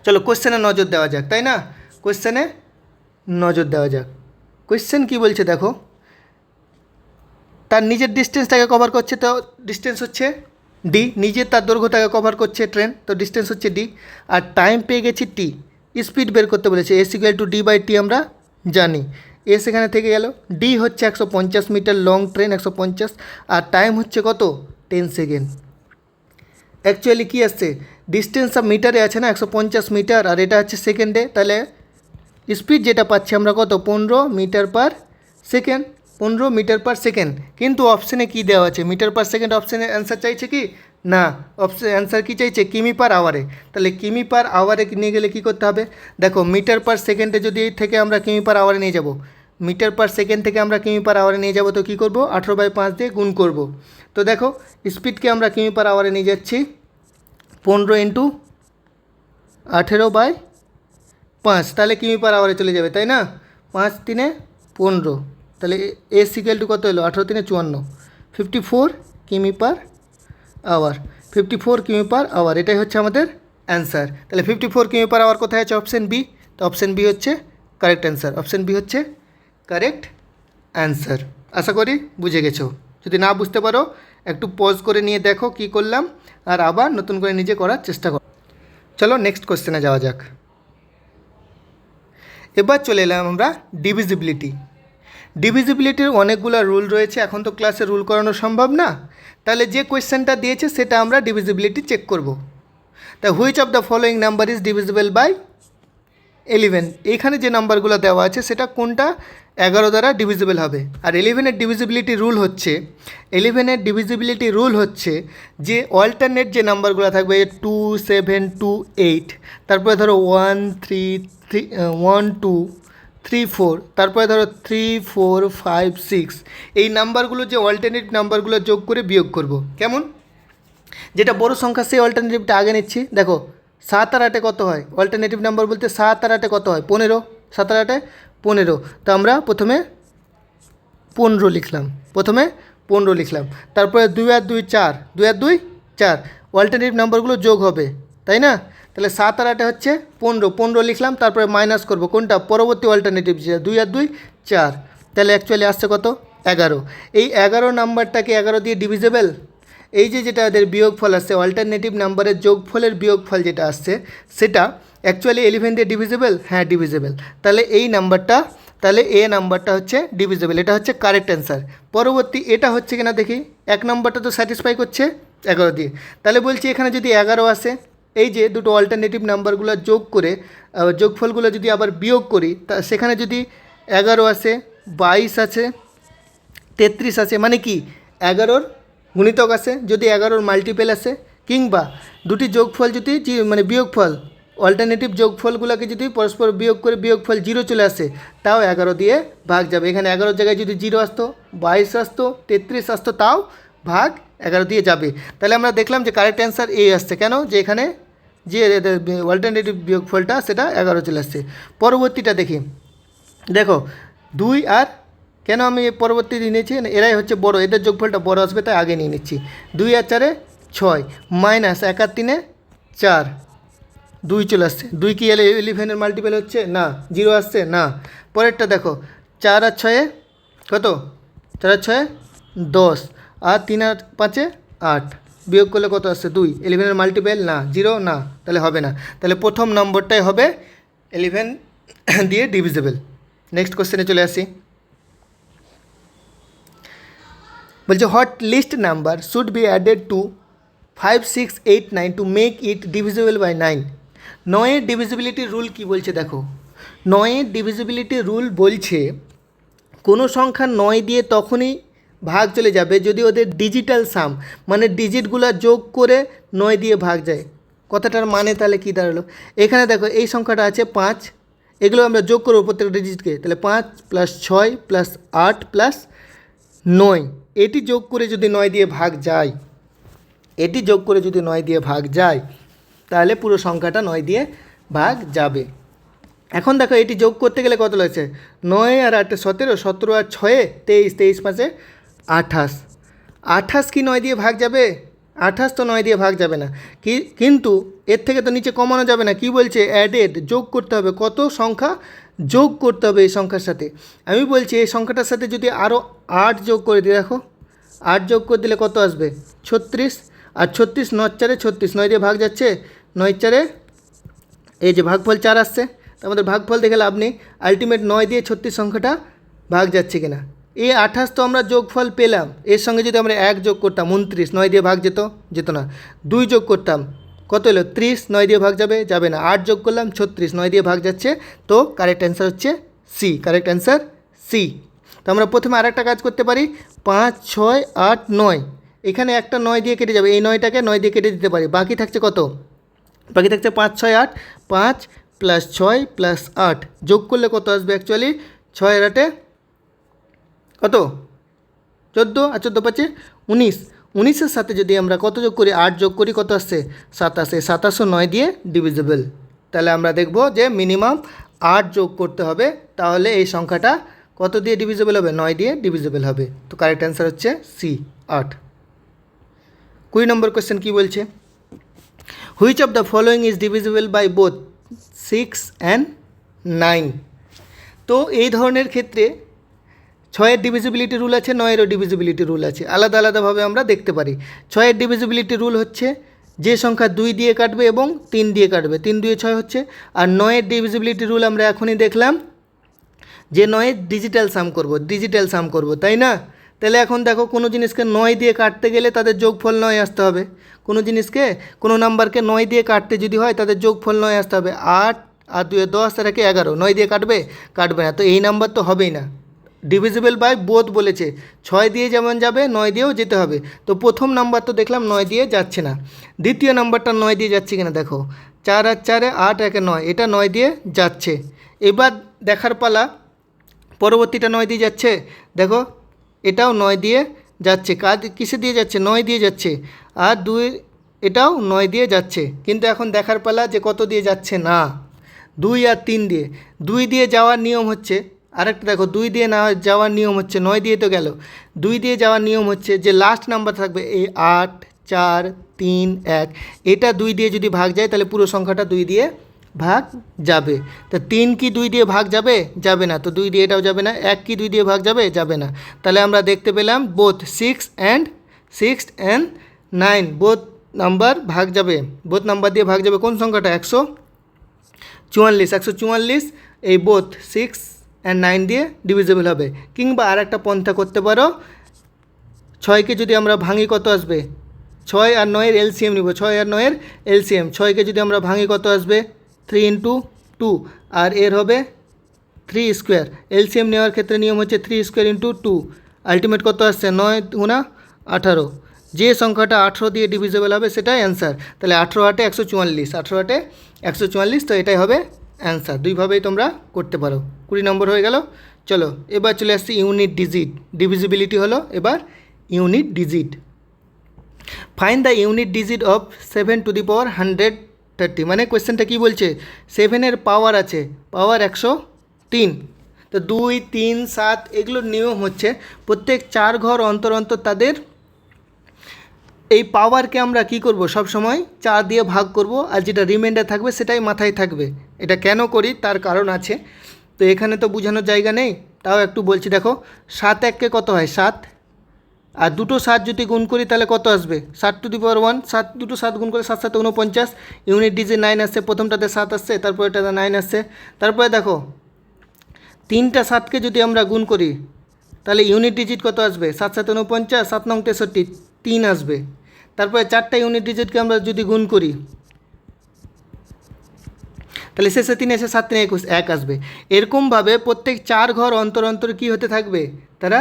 চলো কোশ্চেনে নজর দেওয়া যাক, তাই না? কোশ্চেনে নজর দেওয়া যাক। কোশ্চেন কি বলছে দেখো, তার নিজের ডিস্টেন্সটাকে কভার করছে, তো ডিস্টেন্স হচ্ছে ডি, নিজের তার দৈর্ঘ্যটাকে কভার করছে ট্রেন, তো ডিস্টেন্স হচ্ছে ডি, আর টাইম পেয়ে গেছি টি, স্পিড বের করতে বলেছে, এস ইকুয়াল টু ডি/টি আমরা জানি, এস এখানে থেকে গেল, ডি হচ্ছে 150 মিটার লং ট্রেন, 150, আর টাইম হচ্ছে কত, 10 সেকেন্ড। অ্যাকচুয়ালি কী আসছে, ডিস্টেন্স অফ মিটারে আছে না 150 মিটার, আর এটা হচ্ছে সেকেন্ডে, তাহলে স্পিড যেটা পাচ্ছি আমরা কত, 15 meter per second, 15 meter per second. কিন্তু অপশানে কী দেওয়া আছে, মিটার পার সেকেন্ড, অপশানে অ্যান্সার চাইছে কি না, অপশান অ্যান্সার কী চাইছে, কিমি পার আওয়ারে। তাহলে কিমি পার আওয়ারে নিয়ে গেলে কী করতে হবে, দেখো মিটার পার সেকেন্ডে যদি থেকে আমরা কিমি পার আওয়ারে নিয়ে যাব, মিটার পার সেকেন্ড থেকে আমরা কিমি পার আওয়ারে নিয়ে যাব, তো কী করব, 18/5 দিয়ে গুণ করব। তো দেখো স্পিডকে আমরা কিমি পার আওয়ারে নিয়ে যাচ্ছি, 15 ইন্টু 18/5, তাহলে কিমি পার আওয়ারে চলে যাবে, তাই না? 5 3 15, তাহলে এস ইকুয়াল টু কত হলো, 18 3 54, 54 কিমি পার আওয়ার, 54 কিমি পার আওয়ার, এটাই হচ্ছে আমাদের অ্যান্সার। তাহলে 54 কিমি পার আওয়ার কোথায় আছে, অপশান বি, তো অপশান বি হচ্ছে কারেক্ট অ্যান্সার, অপশান বি হচ্ছে কারেক্ট অ্যান্সার। আশা করি বুঝে গেছো। যদি না বুঝতে পারো একটু পজ করে নিয়ে দেখো কি করলাম, আর আবার নতুন করে নিজে করার চেষ্টা করো। চলো নেক্সট কোশ্চেনে যাওয়া যাক। এবার চলে এলাম আমরা ডিভিজিবিলিটি। ডিভিজিবিলিটির অনেকগুলো রুল রয়েছে, এখন তো ক্লাসে রুল করানো সম্ভব না, তাহলে যে কোয়েশ্চেনটা দিয়েছে সেটা আমরা ডিভিজিবিলিটি চেক করব। তা which of the following number is divisible by 11, এখানে যে নাম্বারগুলো দেওয়া আছে সেটা কোনটা 11 দ্বারা ডিভিজিবল হবে। আর 11-এর ডিভিজিবিলিটি রুল হচ্ছে, 11-এর ডিভিজিবিলিটি রুল হচ্ছে যে অল্টারনেট যে নাম্বারগুলো থাকবে, 2 7 2 8, তারপরে ধরো 1 3 1 2 3 4, তারপরে ধরো 3 4 5 6, এই নাম্বারগুলো যে অল্টারনেটিভ নাম্বারগুলো যোগ করে বিয়োগ করব। কেমন? যেটা বড় সংখ্যা সেই অল্টারনেটিভটা আগে নিচ্ছি। দেখো 7 আর 8 কত হয়? অল্টারনেটিভ নাম্বার বলতে 7 আর 8 কত হয়? 15। 7 আর 8 15। তো আমরা প্রথমে 15 লিখলাম, তারপরে 2 আর 2 4, 2 আর 2 4, অল্টারনেটিভ নাম্বারগুলো যোগ হবে, তাই না? তাহলে 7 আর 8 হচ্ছে 15, 15 লিখলাম, তারপরে মাইনাস করব কোনটা? পরবর্তী অল্টারনেটিভ যেটা 2 আর 2 4, তাহলে অ্যাকচুয়ালি আসছে কত? 11। এই 11 নাম্বারটাকে 11 দিয়ে ডিভিজেবল। এই যে যেটা এদের বিয়োগফল আসছে, অল্টারনেটিভ নাম্বারের যোগফলের বিয়োগফল যেটা আসছে, সেটা অ্যাকচুয়ালি 11 দিয়ে ডিভিজেবল। হ্যাঁ, ডিভিজেবল। তাহলে এই নাম্বারটা, তাহলে এ নাম্বারটা হচ্ছে ডিভিজেবল, এটা হচ্ছে কারেক্ট অ্যান্সার। পরবর্তী এটা হচ্ছে কিনা দেখি। 1 নাম্বারটা তো স্যাটিসফাই করছে 11 দিয়ে। তাহলে বলছি এখানে যদি 11 আসে, এই যে দুটো অল্টারনেটিভ নাম্বারগুলো যোগ করে যোগফলগুলো যদি আবার বিয়োগ করি, তা সেখানে যদি 11 আসে, 22 আছে, 33 আছে, মানে কি 11-র গুণিতক আছে, যদি 11-র মাল্টিপেল আসে, কিংবা দুটি যোগফল যদি মানে বিয়োগফল, অল্টারনেটিভ যোগফলগুলোকে যদি পরস্পর বিয়োগ করে বিয়োগফল 0 চলে আসে, তাও 11 দিয়ে ভাগ যাবে। এখানে 11-র জায়গায় যদি 0 আসতো, 22 আসতো, 33 আসতো, তাও ভাগ 11 দিয়ে যাবে। তাহলে আমরা দেখলাম যে কারেক্ট অ্যান্সার এ আসছে। কেন? যে এখানে যে অল্টারনেটিভ বিয়োগফলটা সেটা 11 চলে আসছে। পরবর্তীটা দেখি। দেখো 2 আর, কেন আমি পরবর্তী নিয়েছি? এরাই হচ্ছে বড়, এদের যোগফলটা বড় আসবে, তাই আগে নিয়ে নিচ্ছি। 2 আর 4 6, মাইনাস 1 আর 3 4, 2 চলে আসছে। 2 কি 11-এর মাল্টিপেল হচ্ছে? না। 0 আসছে? না। পরেরটা দেখো, 4 আর 6 কত? 4 আর 6 10, আর 3 আর 5 8, বিয়োগ করলে কত আসছে? 2। 11-এর মাল্টিপেল? না। 0? না, তাহলে হবে না। তাহলে প্রথম নম্বরটাই হবে 11 দিয়ে ডিভিজেবল। নেক্সট কোশ্চেনে চলে আসি। বলছে what least number should be added to 5 6 8 9 to make it divisible by 9। 9-এর ডিভিজিবিলিটি রুল কি বলছে দেখো। 9-এর ডিভিজিবিলিটি রুল বলছে কোনো সংখ্যা 9 দিয়ে তখনই ভাগ চলে যাবে যদি ওদের ডিজিটাল সাম, মানে ডিজিটগুলো যোগ করে 9 দিয়ে ভাগ যায়। কথাটার মানে তাহলে কী দাঁড়ালো? এখানে দেখো এই সংখ্যাটা আছে 5, এগুলো আমরা যোগ করবো প্রত্যেকটা ডিজিটকে, তাহলে 5 + 6 + 8 + 9, এটি যোগ করে যদি 9 দিয়ে ভাগ যায়, তাহলে পুরো সংখ্যাটা 9 দিয়ে ভাগ যাবে। এখন দেখো এটি যোগ করতে গেলে কত লাগছে? 9 আর 8 17, 17 আর 6 23, 23 5 28, 28 কি 9 দিয়ে ভাগ যাবে? 28 তো 9 দিয়ে ভাগ যাবে না। কিন্তু এর থেকে তো নিচে কমানো যাবে না। কি বলছে? অ্যাডেড, যোগ করতে হবে। কত সংখ্যা যোগ করতে হবে এই সংখ্যার সাথে? আমি বলছি এই সংখ্যাটার সাথে যদি আরও 8 যোগ করে দিই, দেখো 8 যোগ করে দিলে কত আসবে? 36, আর 36 9 4 36, 9 দিয়ে ভাগ যাচ্ছে, 9 4 এই যে ভাগফল 4 আসছে। তো আমাদের ভাগফল দেখে লাভ নেই, আলটিমেট 9 দিয়ে 36 সংখ্যাটা ভাগ যাচ্ছে কিনা। এই 28 তো আমরা যোগফল পেলাম, এর সঙ্গে যদি আমরা 1 যোগ করতাম 29, 9 দিয়ে ভাগ যেত না। 2 যোগ করতাম, কত হলো? 30, 9 দিয়ে ভাগ যাবে না। 8 যোগ করলাম 36, 9 দিয়ে ভাগ যাচ্ছে। তো কারেক্ট অ্যান্সার হচ্ছে সি, কারেক্ট অ্যান্সার সি। তো আমরা প্রথমে আরেকটা কাজ করতে পারি, 5 6 8 9, এখানে একটা 9 দিয়ে কেটে যাবে, এই 9টাকে 9 দিয়ে কেটে দিতে পারি। বাকি থাকছে কত? বাকি থাকছে 5 6 8, 5 + 6 + 8 যোগ করলে কত আসবে? অ্যাকচুয়ালি 6 আর 8 কত? 14, আর 14 5 19, 19-এর সাথে যদি আমরা কত যোগ করি? 8 যোগ করি, কত আসছে? 27, 27 9 দিয়ে ডিভিজিবল। তাহলে আমরা দেখব যে মিনিমাম 8 যোগ করতে হবে, তাহলে এই সংখ্যাটা কত দিয়ে ডিভিজিবল হবে? 9 দিয়ে ডিভিজিবল হবে। তো কারেক্ট অ্যান্সার হচ্ছে সি, 8। 20 নম্বর কোয়েশ্চেন কী বলছে? Which of the following is divisible by both 6 and 9? তো এই ধরনের ক্ষেত্রে 6-এর ডিভিজিবিলিটি রুল আছে, 9-এরও ডিভিজিবিলিটি রুল আছে। আলাদা আলাদাভাবে আমরা দেখতে পারি। 6-এর ডিভিজিবিলিটি রুল হচ্ছে যে সংখ্যা 2 দিয়ে কাটবে এবং 3 দিয়ে কাটবে, 3 2 6 হচ্ছে। আর 9-এর ডিভিজিবিলিটি রুল আমরা এখনই দেখলাম যে 9-এর ডিজিটাল সাম করব, তাই না? তাহলে এখন দেখো কোনো জিনিসকে 9 দিয়ে কাটতে গেলে তাদের যোগফল 9 আসতে হবে। কোনো নাম্বারকে 9 দিয়ে কাটতে যদি হয় তাদের যোগফল 9 আসতে হবে। 8 আর 2 10 আর 1 11, 9 দিয়ে কাটবে না। তো এই নাম্বার তো হবেই না। ডিভিজিবল বাই বোথ বলেছে, 6 দিয়ে যেমন যাবে 9 দিয়েও যেতে হবে। তো প্রথম নাম্বার তো দেখলাম 9 দিয়ে যাচ্ছে না। দ্বিতীয় নাম্বারটা 9 দিয়ে যাচ্ছে কিনা দেখো, 4 আর 4 8 1 9, এটা 9 দিয়ে যাচ্ছে। এবার দেখার পালা। পরবর্তীটা 9 দিয়ে যাচ্ছে, দেখো এটাও 9 দিয়ে যাচ্ছে, কিসে দিয়ে যাচ্ছে, 9 দিয়ে যাচ্ছে, আর 2 এটাও 9 দিয়ে যাচ্ছে। কিন্তু এখন দেখার পালা যে কত দিয়ে যাচ্ছে, না 2 আর 3 দিয়ে। 2 দিয়ে যাওয়ার নিয়ম হচ্ছে, আরেকটা দেখো 2 দিয়ে না যাওয়ার নিয়ম হচ্ছে, 9 দিয়ে তো গেল, 2 দিয়ে যাওয়ার নিয়ম হচ্ছে যে লাস্ট নাম্বার থাকবে এই 8 4 3 1, এটা 2 দিয়ে যদি ভাগ যায় তাহলে পুরো সংখ্যাটা 2 দিয়ে ভাগ যাবে। তো 3 কি 2 দিয়ে ভাগ যাবে, যাবে না, তো 2 দিয়ে এটাও যাবে না। 1 কি 2 দিয়ে ভাগ যাবে, যাবে না। তাহলে আমরা দেখতে পেলাম বোথ 6 অ্যান্ড 9 বোথ নাম্বার ভাগ যাবে, বোথ নাম্বার দিয়ে ভাগ যাবে কোন সংখ্যাটা, 144 এই বোথ 6 অ্যান্ড 9 দিয়ে ডিভিজিবল হবে। কিংবা আর একটা পন্থা করতে পারো, 6কে যদি আমরা ভাঙি কত আসবে, 6 আর 9-এর এলসিএম নিব, 6 আর 9-এর এলসিএম, 6কে যদি আমরা ভাঙি কত আসবে, 3 ইন্টু 2, আর এর হবে 3 স্কোয়ার। এলসিএম নেওয়ার ক্ষেত্রে নিয়ম হচ্ছে 3 স্কোয়ার ইন্টু 2, আলটিমেট কত আসছে, 9 গুণা 18। যে সংখ্যাটা 18 দিয়ে ডিভিজিবল হবে সেটাই অ্যান্সার। তাহলে 18 8 144, 18 8 144, তো এটাই হবে অ্যান্সার। দুইভাবেই তোমরা করতে পারো। 20 নম্বর হয়ে গেল। চলো এবার চলে আসছি ইউনিট ডিজিট। ডিভিজিবিলিটি হলো, এবার unit digit. Find the unit digit of 7 to the power 130। মানে কোয়েশ্চেনটা কী বলছে, 7-এর পাওয়ার আছে, পাওয়ার 103। তো 2 3 7 এগুলোর নিয়ম হচ্ছে প্রত্যেক 4 ঘর অন্তর অন্তর তাদের এই পাওয়ারকে আমরা কি করব, সব সময় 4 দিয়ে ভাগ করব, আর যেটা রিমাইন্ডার থাকবে সেটাই মাথায় থাকবে। এটা কেন করি তার কারণ আছে, তো এখানে তো বোঝানোর জায়গা নেই, তাও একটু বলছি। দেখো 7 1-কে কত হয়, 7, আর দুটো 7 যদি গুণ করি তাহলে কত আসবে, 7 টু দি পাওয়ার 1, 7 দুটো 7 গুণ করে 7 7 49। ইউনিট ডিজিট 9 আসছে, প্রথমটাতে 7 আসছে, তারপর এটাতে 9 আসছে। তারপরে দেখো 3টা 7কে যদি আমরা গুণ করি তাহলে ইউনিট ডিজিট কত আসবে, 7 7 49, 7 9 63, 3 আসবে। তারপরে 4টা ইউনিট ডিজিটকে আমরা যদি গুণ করি তাহলে শেষে 3 এসে 7 3 21, 1 আসবে। এরকমভাবে প্রত্যেক 4 ঘর অন্তর অন্তর কী হতে থাকবে, তারা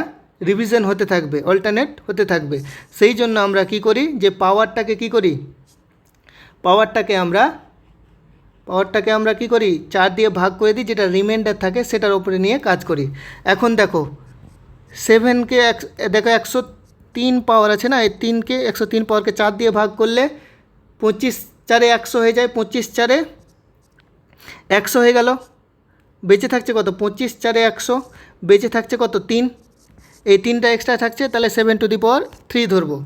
রিভিশন হতে থাকবে, অল্টারনেট হতে থাকবে। সেই জন্য আমরা কি করি, যে পাওয়ারটাকে কি করি, পাওয়ারটাকে আমরা কি করি, 4 দিয়ে ভাগ করে দিই, যেটা রিমাইন্ডার থাকে সেটার উপরে নিয়ে কাজ করি। এখন দেখো 7কে দেখো 103 পাওয়ার আছে না, এই 3কে 103 পাওয়ারকে 4 দিয়ে ভাগ করলে 25 4 100 হয়ে যায়, 25 4 100 হয়ে গেল। বেঁচে থাকছে কত, 25 4 100, বেঁচে থাকছে কত, 3। এই 3টা এক্সট্রা থাকছে, তাহলে 7 টু দি পাওয়ার 3 ধরবো।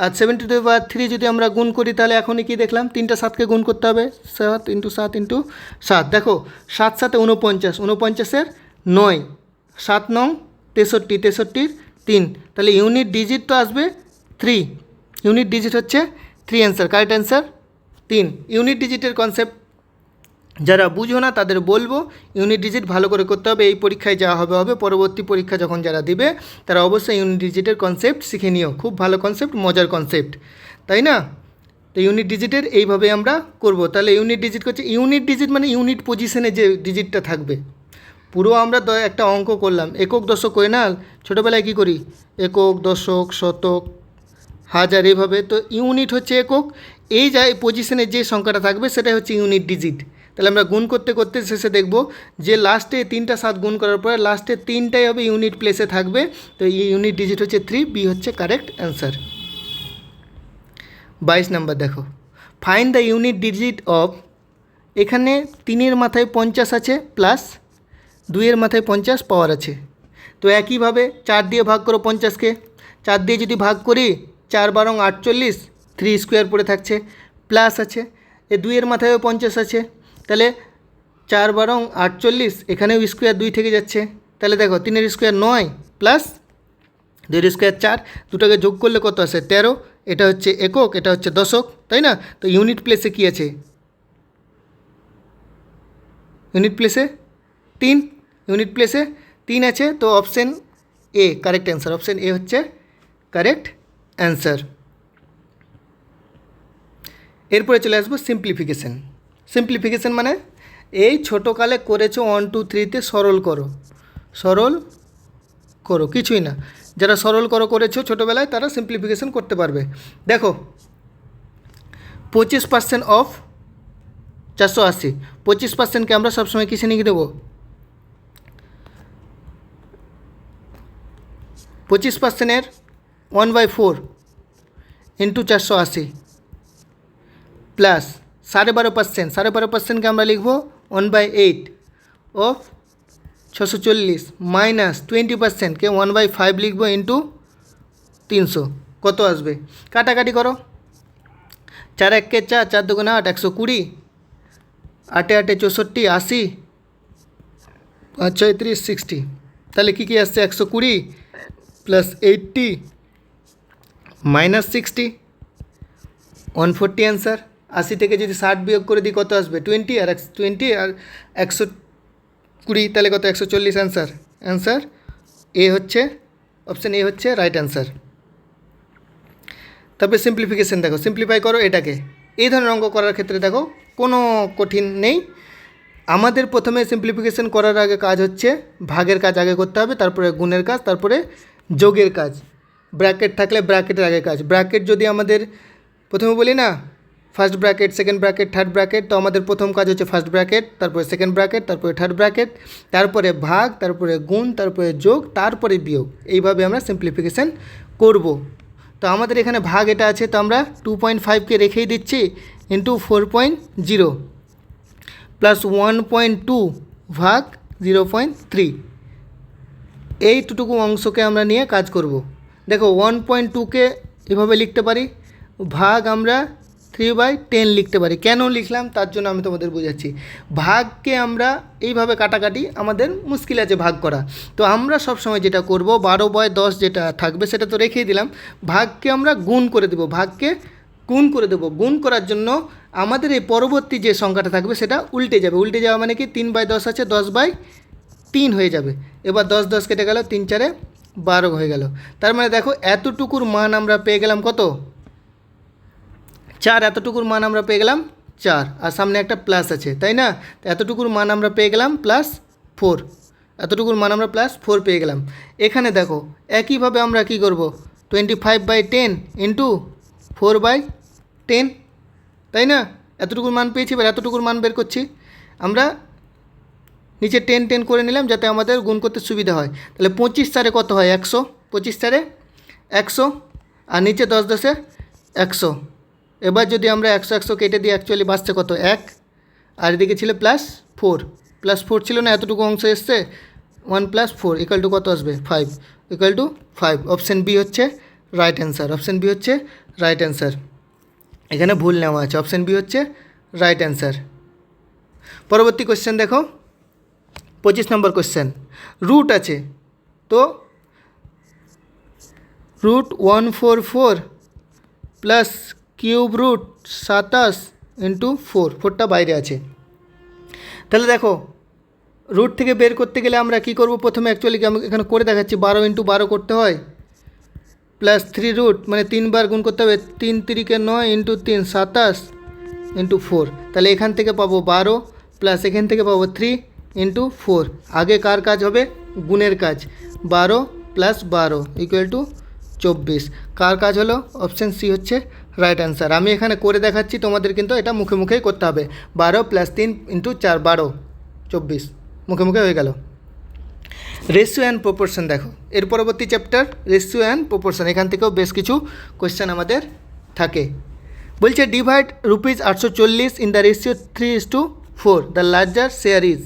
আর 7 টু দি পাওয়ার 3 যদি আমরা গুণ করি তাহলে এখনই কি দেখলাম, 3টা 7কে গুণ করতে হবে, 7 ইন্টু 7 ইন্টু 7। দেখো 7 7 49, 49-এর 9, 7 9 63, 63-র 3, তাহলে ইউনিট ডিজিট তো আসবে 3, ইউনিট ডিজিট হচ্ছে 3 অ্যান্সার, কারেক্ট অ্যান্সার 3। ইউনিট ডিজিটের কনসেপ্ট যারা বুঝো না তাদের বলবো ইউনিট ডিজিট ভালো করে করতে হবে, এই পরীক্ষায় যা হবে, পরবর্তী পরীক্ষা যখন যারা দিবে তারা অবশ্যই ইউনিট ডিজিটের কনসেপ্ট শিখে নিও, খুব ভালো কনসেপ্ট, মজার কনসেপ্ট, তাই না? তো ইউনিট ডিজিটের এইভাবে আমরা করব। তাহলে ইউনিট ডিজিট করছে, ইউনিট ডিজিট মানে ইউনিট পজিশনে যে ডিজিটটা থাকবে। পুরো আমরা একটা অঙ্ক করলাম, একক দশক করে না, ছোটোবেলায় কী করি, একক দশক শতক হাজার, এইভাবে। তো ইউনিট হচ্ছে একক, এই যা পজিশনে যে সংখ্যাটা থাকবে সেটাই হচ্ছে ইউনিট ডিজিট। তাহলে আমরা গুণ করতে করতে শেষে দেখব যে লাস্টে 3টা 7 গুণ করার পরে লাস্টে 3টাই হবে ইউনিট প্লেসে থাকবে, তো এই ইউনিট ডিজিট হচ্ছে 3, বি হচ্ছে কারেক্ট অ্যান্সার। 22 নাম্বার দেখো, find the unit digit of, এখানে 3-এর মাথায় 50 আছে প্লাস 2-এর মাথায় 50 পাওয়ার আছে। তো একইভাবে 4 দিয়ে ভাগ করো 50-কে, 4 দিয়ে যদি ভাগ করি 4 12 48, 3 স্কোয়ার পড়ে থাকছে, প্লাস আছে, এ 2-এর মাথায়ও 50 আছে, তাহলে 4 12 48, এখানেও স্কোয়ার 2 থেকে যাচ্ছে, তাহলে দেখো 3-এর স্কোয়ার 9 প্লাস 2-এর স্কোয়ার 4, দুটোকে যোগ করলে কত আসে 13। এটা হচ্ছে একক, এটা হচ্ছে দশক, তাই না? তো ইউনিট প্লেসে কি আছে, ইউনিট প্লেসে 3, ইউনিট প্লেসে 3 আছে, তো option A correct answer, option A হচ্ছে কারেক্ট অ্যান্সার। এরপরে চলে আসবো সিম্পলিফিকেশান। সিম্পলিফিকেশান মানে এই ছোটোকালে করেছো 1 2 3-তে সরল করো, কিছুই না, যারা সরল করেছো ছোটোবেলায় তারা সিম্পলিফিকেশান করতে পারবে। দেখো 25% অফ 480, 25%কে আমরা সবসময় কিসে লিখে দেবো, 25%-এর 1/4 ইন্টু 480 প্লাস 12.5%, 12.5%কে আমরা লিখব 1/8 অফ 640 মাইনাস 20%কে 1/5 লিখব ইন্টু 300, কত আসবে? কাটাকাটি করো, 4 1 4, 4 2 8, 120, 8 8 64, 80, 5 6 30, 60। তাহলে কী কী আসছে? 120 প্লাস 80 মাইনাস 60, 140 অ্যান্সার। 80 থেকে যদি 60 বিয়োগ করে দিই কত আসবে? 20 আর 120, তাহলে কত? 140 অ্যান্সার। অ্যান্সার এ হচ্ছে, অপশান এ হচ্ছে রাইট অ্যান্সার। তারপরে সিম্পলিফিকেশান দেখো, সিম্পলিফাই করো এটাকে। এই ধরনের অঙ্ক করার ক্ষেত্রে দেখো কোনো কঠিন নেই। আমাদের প্রথমে সিম্পলিফিকেশান করার আগে কাজ হচ্ছে ভাগের কাজ আগে করতে হবে, তারপরে গুণের কাজ, তারপরে যোগের কাজ। ব্র্যাকেট থাকলে ব্র্যাকেটের আগে কাজ। ব্র্যাকেট যদি আমাদের প্রথমে বলি না, first bracket, second bracket, third bracket, তো আমাদের প্রথম কাজ হচ্ছে ফার্স্ট ব্র্যাকেট, তারপরে সেকেন্ড ব্র্যাকেট, তারপরে থার্ড ব্র্যাকেট, তারপরে ভাগ, তারপরে গুণ, তারপরে যোগ, তারপরে বিয়োগ। এইভাবে আমরা সিম্পলিফিকেশান করব। তো আমাদের এখানে ভাগ এটা আছে, তো আমরা 2.5কে রেখেই দিচ্ছি ইন্টু 4.0 প্লাস 1.2 ভাগ 0.3। এইটুকু অংশকে আমরা নিয়ে কাজ করব। দেখো 1.2কে এভাবে লিখতে পারি, ভাগ আমরা 3/10 লিখতে পারি। কেন লিখলাম তার জন্য আমি তোমাদের বোঝাচ্ছি। ভাগকে আমরা এইভাবে কাটাকাটি আমাদের মুশকিল আছে ভাগ করা, তো আমরা সবসময় যেটা করব 12/10 যেটা থাকবে সেটা তো রেখেই দিলাম, ভাগকে আমরা গুণ করে দেব, ভাগকে গুণ করে দেব। গুণ করার জন্য আমাদের এই পরবর্তী যে সংখ্যাটা থাকবে সেটা উল্টে যাবে। উল্টে যাওয়া মানে কি? 3/10 আছে, 10/3 হয়ে যাবে। এবার 10 10 কেটে গেল, 3 4 12 হয়ে গেল। তার মানে দেখো এতটুকুর মান আমরা পেয়ে গেলাম কত? 4। এতটুকুর মান আমরা পেয়ে গেলাম 4, আর সামনে একটা প্লাস আছে, তাই না? তো এতটুকুর মান আমরা পেয়ে গেলাম +4, এতটুকুর মান আমরা +4 পেয়ে গেলাম। এখানে দেখো একইভাবে আমরা কি করব? 25/10 ইন্টু 4/10, তাই না? এতটুকুর মান পেয়েছি, এবার এতটুকুর মান বের করছি। আমরা নিচে 10 10 করে নিলাম যাতে আমাদের গুণ করতে সুবিধা হয়। তাহলে 25 4 কত হয়? 100, 25 4 100, আর নিচে 10 10 100। এবার যদি আমরা 100 100 কেটে দিই, অ্যাকচুয়ালি বাঁচছে কত? 1, আর এদিকে ছিল +4, +4 ছিল না, এতটুকু অংশ এসছে। 1 + 4 = কত আসবে? 5, = 5। অপশান বি হচ্ছে রাইট অ্যান্সার। অপশান বি হচ্ছে রাইট অ্যান্সার। এখানে ভুল নেওয়া আছে, অপশান বি হচ্ছে রাইট অ্যান্সার। পরবর্তী কোশ্চেন দেখো, 25 নম্বর কোশ্চেন। রুট আছে, তো √144 প্লাস কিউব রুট 27 ইন্টু 4, 4টা বাইরে আছে। তাহলে দেখো রুট থেকে বের করতে গেলে আমরা কি করব? প্রথমে অ্যাকচুয়ালি আমি এখানে করে দেখাচ্ছি, 12 ইন্টু 12 করতে হয়, প্লাস 3 রুট মানে 3 বার গুণ করতে হবে, 3 3 9 ইন্টু 3 27 ইন্টু 4। তাহলে এখান থেকে পাবো 12 প্লাস এখান থেকে পাবো 3 ইন্টু 4। আগে কার কাজ হবে? গুণের কাজ। 12 প্লাস 12 = 24। কার কাজ হলো? অপশান সি হচ্ছে রাইট অ্যান্সার। আমি এখানে করে দেখাচ্ছি, তোমাদের কিন্তু এটা মুখে মুখেই করতে হবে। 12 প্লাস 3 ইন্টু 4 12, 24 মুখে মুখে হয়ে গেল। রেশিও অ্যান্ড প্রপোর্শন দেখো, এর পরবর্তী চ্যাপ্টার রেশিও অ্যান্ড প্রপোর্শন। এখান থেকেও বেশ কিছু কোয়েশ্চেন আমাদের থাকে। বলছে divide ₹840 in the ratio 3:4, the larger share is.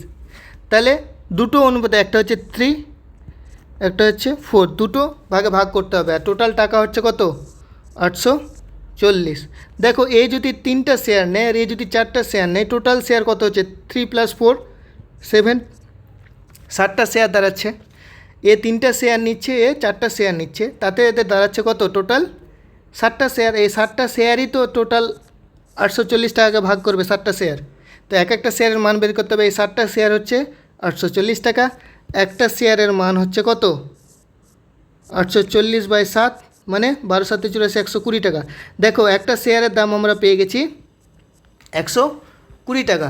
তাহলে দুটো অনুপাতে, একটা হচ্ছে 3, একটা হচ্ছে 4, দুটো ভাগে ভাগ করতে হবে। আর টোটাল টাকা হচ্ছে কত? 840। দেখো এ যদি 3টা শেয়ার নেয় আর এ যদি 4টা শেয়ার নেয়, টোটাল শেয়ার কত হচ্ছে? 3 + 4 7, 7টা শেয়ার দাঁড়াচ্ছে। এ 3টা শেয়ার নিচ্ছে, এ 4টা শেয়ার নিচ্ছে, তাতে এদের দাঁড়াচ্ছে কত? টোটাল 7টা শেয়ার। এই 7টা শেয়ারই তো টোটাল 840 টাকাকে ভাগ করবে 7টা শেয়ার। তো এক একটা শেয়ারের মান বের করতে হবে। এই 7টা শেয়ার হচ্ছে 840 টাকা, একটা শেয়ারের মান হচ্ছে কত? 840/7 মানে 12 7 84, 120 টাকা। দেখো একটা শেয়ারের দাম আমরা পেয়ে গেছি 120 টাকা।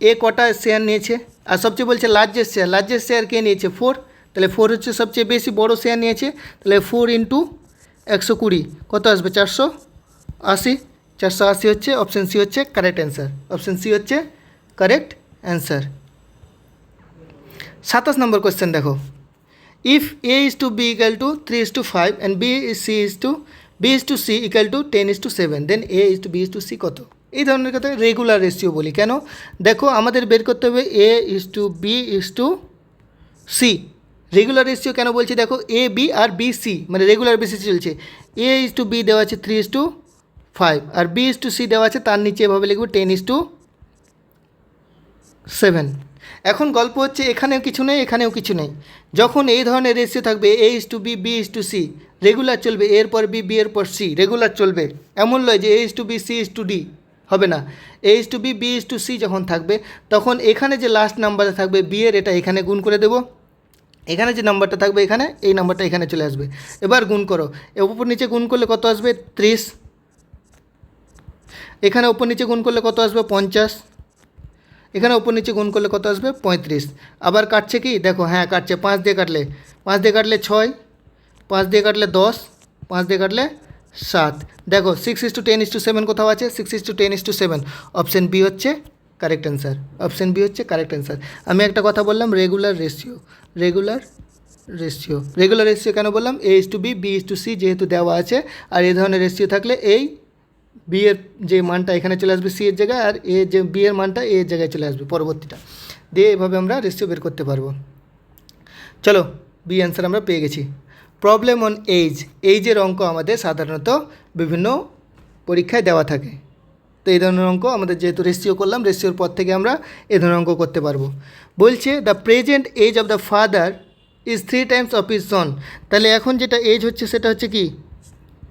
এ কটা শেয়ার নিয়েছে? আর সবচেয়ে বলছে লার্জেস্ট শেয়ার, লার্জেস্ট শেয়ার কে নিয়েছে? 4। তাহলে 4 হচ্ছে সবচেয়ে বেশি বড় শেয়ার নিয়েছে। তাহলে 4 ইন্টু 120 কত আসবে? 480। 480 হচ্ছে অপশান সি হচ্ছে কারেক্ট অ্যান্সার। অপশান সি হচ্ছে কারেক্ট অ্যান্সার। 27 নম্বর কোয়েশ্চেন দেখো, if A is to B equal to 3:5 and B is to C equal to 10:7, then A is to B is to C কত? এই ধরনের কথা regular ratio বলি। কেন? দেখো আমাদের বের করতে হবে A is to B is to C. Regular ratio কেন বলছি? দেখো এ বি আর বি সি মানে রেগুলার বেসিস চলছে। এ ইজ টু বি দেওয়া আছে 3:5 আর বি ইজ টু সি দেওয়া আছে, তার নিচে এভাবে লিখবো 10:7। এখন গল্প হচ্ছে এখানেও কিছু নেই এখানেও কিছু নেই। যখন এই ধরনের রেশিও থাকবে A is to B B is to C, regular চলবে, এর পর বি বি এর পর সি, রেগুলার চলবে। এমন নয় যে A is to B C is to D, হবে না। A is to B B is to C যখন থাকবে তখন এখানে যে লাস্ট নাম্বারটা থাকবে বি এর, এটা এখানে গুণ করে দেবো। এখানে যে নাম্বারটা থাকবে এখানে, এই নাম্বারটা এখানে চলে আসবে। এবার গুণ করো, উপর নিচে গুণ করলে কত আসবে? 30। এখানে উপর নিচে গুণ করলে কত আসবে? 50। এখানে উপর নিচে গুণ করলে কত আসবে? 35। আবার কাটছে কি? দেখো হ্যাঁ কাটছে। 5 দিয়ে কাটলে 6, 5 দিয়ে কাটলে 10, 5 দিয়ে কাটলে 7। দেখো 6:10:7 কোথাও আছে? 6:10:7 অপশান বি হচ্ছে কারেক্ট অ্যান্সার। অপশান বি হচ্ছে কারেক্ট অ্যান্সার। আমি একটা কথা বললাম রেগুলার রেশিও। রেগুলার রেশিও কেন বললাম? A is to B B is to C যেহেতু দেওয়া আছে, আর এই ধরনের রেশিও থাকলে এই বি এর যে মানটা এখানে চলে আসবে সি এর জায়গায়, আর এ যে বি এর মানটা এ এর জায়গায় চলে আসবে পরবর্তীটা, দিয়ে এভাবে আমরা রেশিও বের করতে পারবো। চলো বি অ্যান্সার আমরা পেয়ে গেছি। প্রবলেম অন এইজের অঙ্ক আমাদের সাধারণত বিভিন্ন পরীক্ষায় দেওয়া থাকে। তো এই ধরনের অঙ্ক আমাদের যেহেতু রেশিও করলাম, রেশিওর পর থেকে আমরা এই ধরনের অঙ্ক করতে পারবো। বলছে the present age of the father is 3 times of his son. তাহলে এখন যেটা এজ হচ্ছে সেটা হচ্ছে কি?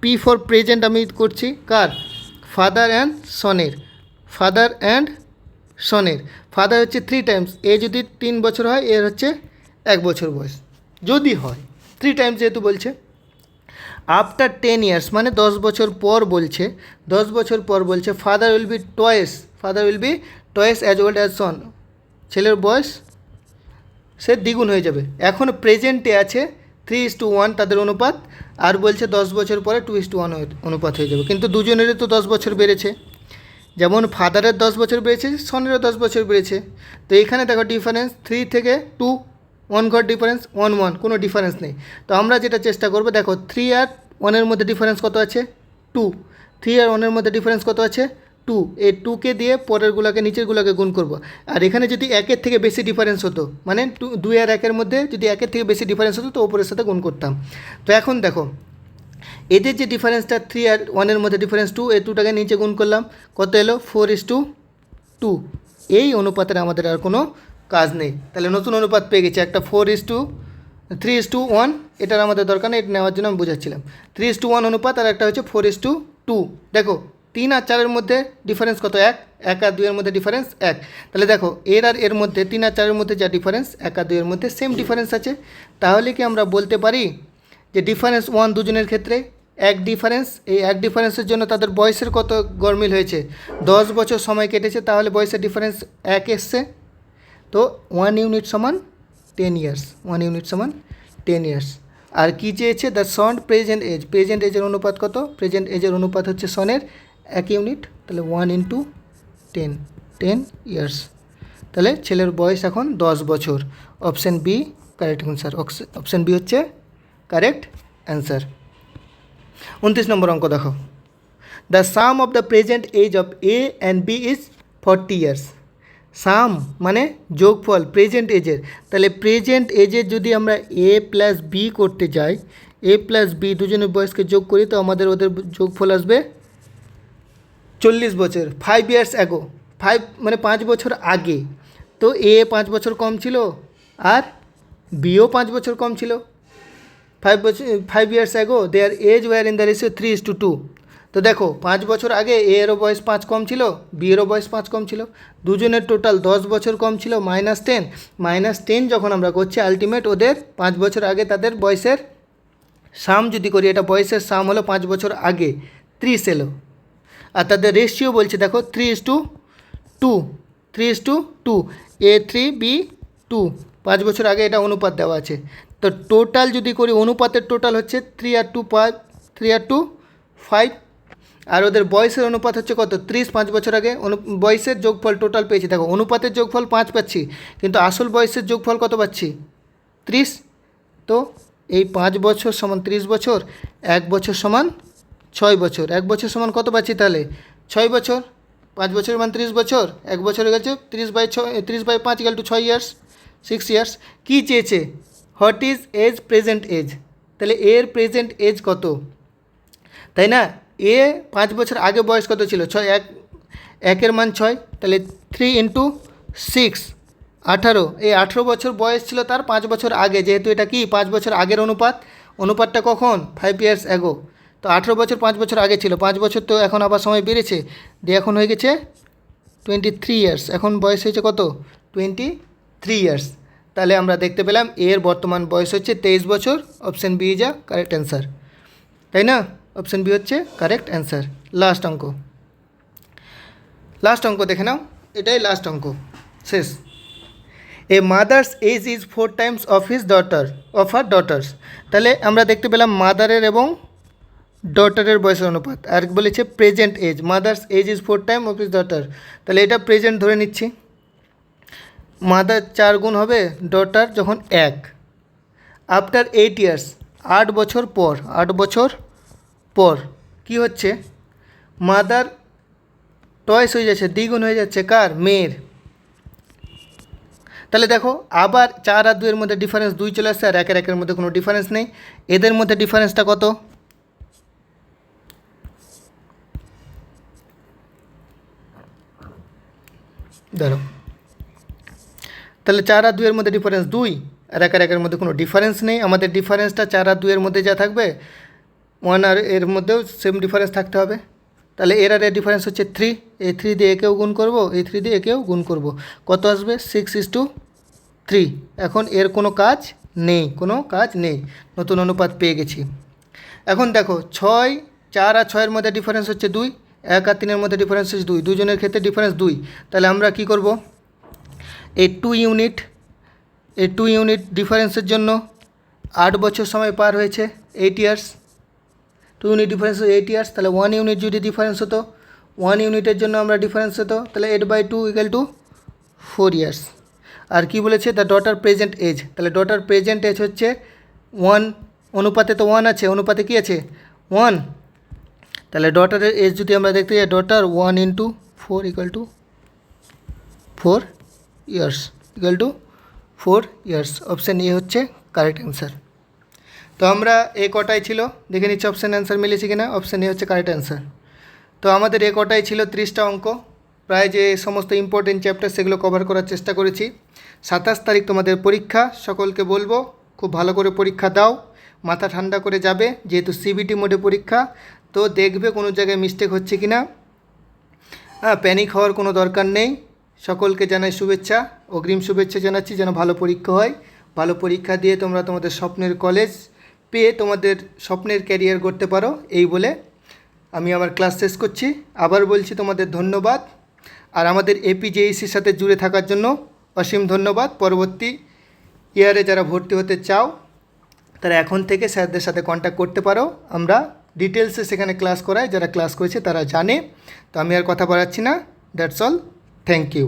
পি ফর প্রেজেন্ট আমি করছি কার? ফাদার অ্যান্ড সনের। ফাদার হচ্ছে 3 times, এ যদি 3 বছর হয় এর হচ্ছে 1 বছর বয়স যদি হয়, 3 times যেহেতু বলছে। আফটার 10 years মানে 10 বছর পর বলছে, 10 বছর পর বলছে father will be twice as old as son. ছেলের বয়স সে দ্বিগুণ হয়ে যাবে। এখন প্রেজেন্টে আছে 3:1 তাদের অনুপাত, আর বলছে 10 বছর পরে 2:1 অনুপাত হয়ে যাবে। কিন্তু দুজনেরই তো 10 বছর বেড়েছে, যেমন ফাদারের 10 বছর বেড়েছে, সনেরও 10 বছর বেড়েছে। তো এখানে দেখো ডিফারেন্স 3 থেকে 2, 1 ঘর ডিফারেন্স, 1 কোনো ডিফারেন্স নেই। তো আমরা যেটা চেষ্টা করবো, দেখো 3 আর 1-এর মধ্যে ডিফারেন্স কত আছে? 2। 3 আর 1-এর মধ্যে ডিফারেন্স কত আছে? 2। এই 2কে দিয়ে পরেরগুলোকে নিচেরগুলোকে গুণ করব। আর এখানে যদি 1-এর থেকে বেশি ডিফারেন্স হতো, মানে 2 আর 1-এর মধ্যে যদি 1-এর থেকে বেশি ডিফারেন্স হতো তো ওপরের সাথে গুণ করতাম। তো এখন দেখো এদের যে ডিফারেন্সটা 3 আর 1-এর মধ্যে ডিফারেন্স 2, এই 2টাকে নিচে গুণ করলাম, কত এলো? 4:2। এই অনুপাতের আমাদের আর কোনো কাজ নেই। তাহলে নতুন অনুপাত পেয়ে গেছি একটা, 3:1। এটার আমাদের দরকার নেই, এটা নেওয়ার জন্য আমি বোঝাচ্ছিলাম। 3:1 অনুপাত, আর একটা হচ্ছে 4:2। দেখো 3 আর 4-এর মধ্যে ডিফারেন্স কত? 1। 1 আর 2-এর মধ্যে ডিফারেন্স 1। তাহলে দেখো এর আর এর মধ্যে 3 আর 4-এর মধ্যে যা ডিফারেন্স, 1 আর 2-এর মধ্যে সেম ডিফারেন্স আছে। তাহলে কি আমরা বলতে পারি যে ডিফারেন্স 1 দুজনের ক্ষেত্রে? 1 ডিফারেন্স, এই 1 ডিফারেন্সের জন্য তাদের বয়সের কত গরমিল হয়েছে? 10 বছর সময় কেটেছে, তাহলে বয়সের ডিফারেন্স 1 এসছে। তো 1 ইউনিট সমান 10 ইয়ার্স, 1 ইউনিট সমান 10 ইয়ার্স। আর কী চেয়েছে? দ্য সন প্রেজেন্ট এজের অনুপাত কত? প্রেজেন্ট এজের অনুপাত হচ্ছে সনের 1 ইউনিট, তাহলে 1 × 10 ইয়ার্স। তাহলে ছেলের বয়স এখন 10 বছর। Option B correct answer. Option B হচ্ছে কারেক্ট অ্যান্সার। 29 নম্বর অঙ্ক দেখো। The sum of the present age of A and B is 40 years. Sum মানে যোগফল প্রেজেন্ট এজের। তাহলে প্রেজেন্ট এজের যদি আমরা এ প্লাস বি করতে যাই, এ প্লাস বি দুজনের বয়সকে যোগ করি, তো আমাদের ওদের যোগফল আসবে 40 বছর। 5 years ago, 5 মানে 5 বছর আগে। তো এ 5 বছর কম ছিল আর বিও 5 বছর কম ছিল। 5 years ago their age were in the ratio 3:2। তো দেখো 5 বছর আগে এ এরও বয়স 5 কম ছিল, বি এরও বয়স 5 কম ছিল, দুজনের টোটাল 10 বছর কম ছিল। -10 যখন আমরা করছি আলটিমেট ওদের 5 বছর আগে তাদের বয়সের সাম যদি করি, এটা বয়সের সাম হলো 5 বছর আগে 30 এলো। আর তাদের রেশিও বলছে দেখো 3:2, এ 3 বি 2, 5 বছর আগে এটা অনুপাত দেওয়া আছে। তো টোটাল যদি করি, অনুপাতের টোটাল হচ্ছে 3 আর 2 5, আর ওদের বয়সের অনুপাত হচ্ছে কত? 30 5 বছর আগে। বয়সের যোগফল টোটাল পেয়েছি, দেখো অনুপাতের যোগফল 5 পাচ্ছি, কিন্তু আসল বয়সের যোগফল কত পাচ্ছি? 30। তো এই 5 বছর সমান 30 বছর, 1 বছর সমান 6 বছর। 1 বছর সমান কত পাচ্ছি তাহলে? 6 বছর। 5 বছর মান 30 বছর, 1 বছর হয়ে গেছে 30/5 ইকুয়াল টু 6 ইয়ার্স, 6 ইয়ার্স। কী চেয়েছে? What is age, present age. তাহলে এর প্রেজেন্ট এজ কত, তাই না? এ 5 বছর আগে বয়স কত ছিল? 6, 1 মান 6, তাহলে 3 × 6 18। এই 18 বছর বয়স ছিল তার 5 বছর আগে, যেহেতু এটা কি 5 বছর আগের অনুপাতটা কখন? 5 ইয়ার্স অ্যাগো। তো 18 বছর 5 বছর আগে ছিল, 5 বছর তো এখন আবার সময় বেড়েছে, দিয়ে এখন হয়ে গেছে 23 ইয়ার্স। এখন বয়স হয়েছে কত? 23 ইয়ার্স। তাহলে আমরা দেখতে পেলাম এর বর্তমান বয়স হচ্ছে 23 বছর। Option B is a correct answer, তাই না? অপশান বি হচ্ছে কারেক্ট অ্যান্সার। লাস্ট অঙ্ক দেখে নাও, এটাই লাস্ট অঙ্ক, শেষ। A mother's age is 4 times of her daughter's. তাহলে আমরা দেখতে পেলাম মাদারের এবং ডটারের বয়সের অনুপাত। আর বলেছে present age, mother's age is 4 time of his daughter. তাহলে এটা প্রেজেন্ট ধরে নিচ্ছি। মাদার 4 গুণ হবে ডটার যখন 1। আফটার 8 ইয়ার্স, 8 বছর পর কি হচ্ছে? মাদার টয়েস হয়ে যাচ্ছে, দ্বিগুণ হয়ে যাচ্ছে কার? মেয়ের। তাহলে দেখো আবার 4 আর 2 এর মধ্যে ডিফারেন্স 2 চলে আসছে, আর 1 আর 1 এর মধ্যে কোনো ডিফারেন্স নেই। এদের মধ্যে ডিফারেন্সটা কত? ধরো, তাহলে 4 আর 2 এর মধ্যে ডিফারেন্স 2, আর 1 আর 1 এর মধ্যে কোনো ডিফারেন্স নেই। আমাদের ডিফারেন্সটা 4 আর 2 এর মধ্যে যা থাকবে 1 আর এর মধ্যেও সেম ডিফারেন্স থাকতে হবে। তাহলে এর আর এর ডিফারেন্স হচ্ছে 3। এই 3 দিয়ে একেও গুণ করব, এই 3 দিয়ে একেও গুণ করব, কত আসবে? 6:3। এখন এর কোনো কাজ নেই, নতুন অনুপাত পেয়ে গেছি। এখন দেখো 6, 4 আর 6 এর মধ্যে ডিফারেন্স হচ্ছে 2, 1 আর 3 এর মধ্যে ডিফারেন্স হচ্ছে 2, দুজনের ক্ষেত্রে ডিফারেন্স 2। তাহলে আমরা কি করব? এই 2 ইউনিট ডিফারেন্সের জন্য 8 বছর সময় পার হয়েছে, 8 ইয়ার্স। 2 unit difference 8 years. তাহলে 1 ইউনিট যদি ডিফারেন্স হতো, 1 ইউনিটের জন্য আমরা ডিফারেন্স হতো, তাহলে 8/2 = 4 ইয়ার্স। আর কি বলেছে? The daughter present age. তাহলে ডটার প্রেজেন্ট এজ হচ্ছে 1, অনুপাতে তো 1 আছে, অনুপাতে কি আছে? 1। তাহলে ডটারের এজ যদি আমরা দেখতে যাই, daughter 1 × 4 = 4 years, = 4 years. Option A হচ্ছে কারেক্ট অ্যান্সার। তো আমরা এ কটাই ছিল, দেখে নিচ্ছি অপশান অ্যান্সার মিলেছে কিনা। অপশান এ হচ্ছে কারেক্ট অ্যান্সার। তো আমাদের এ কটাই ছিল 30টা অঙ্ক, প্রায় যে সমস্ত ইম্পর্টেন্ট চ্যাপ্টার সেগুলো কভার করার চেষ্টা করেছি। 27 তারিখ তোমাদের পরীক্ষা। সকলকে বলবো খুব ভালো করে পরীক্ষা দাও, মাথা ঠান্ডা করে যাবে, যেহেতু সিবিটি মোডে পরীক্ষা। তো দেখবে কোনো জায়গায় মিস্টেক হচ্ছে কি না। প্যানিক হওয়ার কোনো দরকার নেই। সকলকে জানাই শুভেচ্ছা, অগ্রিম শুভেচ্ছা জানাচ্ছি, যেন ভালো পরীক্ষা হয়। ভালো পরীক্ষা দিয়ে তোমরা তোমাদের স্বপ্নের কলেজ পেয়ে তোমাদের স্বপ্নের ক্যারিয়ার করতে পারো, এই বলে আমি আমার ক্লাস শেষ করছি। আবার বলছি তোমাদের ধন্যবাদ, আর আমাদের APJECর সাথে জুড়ে থাকার জন্য অসীম ধন্যবাদ। পরবর্তী ইয়ারে যারা ভর্তি হতে চাও তারা এখন থেকে স্যারদের সাথে কন্ট্যাক্ট করতে পারো। আমরা ডিটেলসে সেখানে ক্লাস করাই, যারা ক্লাস করেছে তারা জানে। তো আমি আর কথা বাড়াচ্ছি না। That's all, thank you.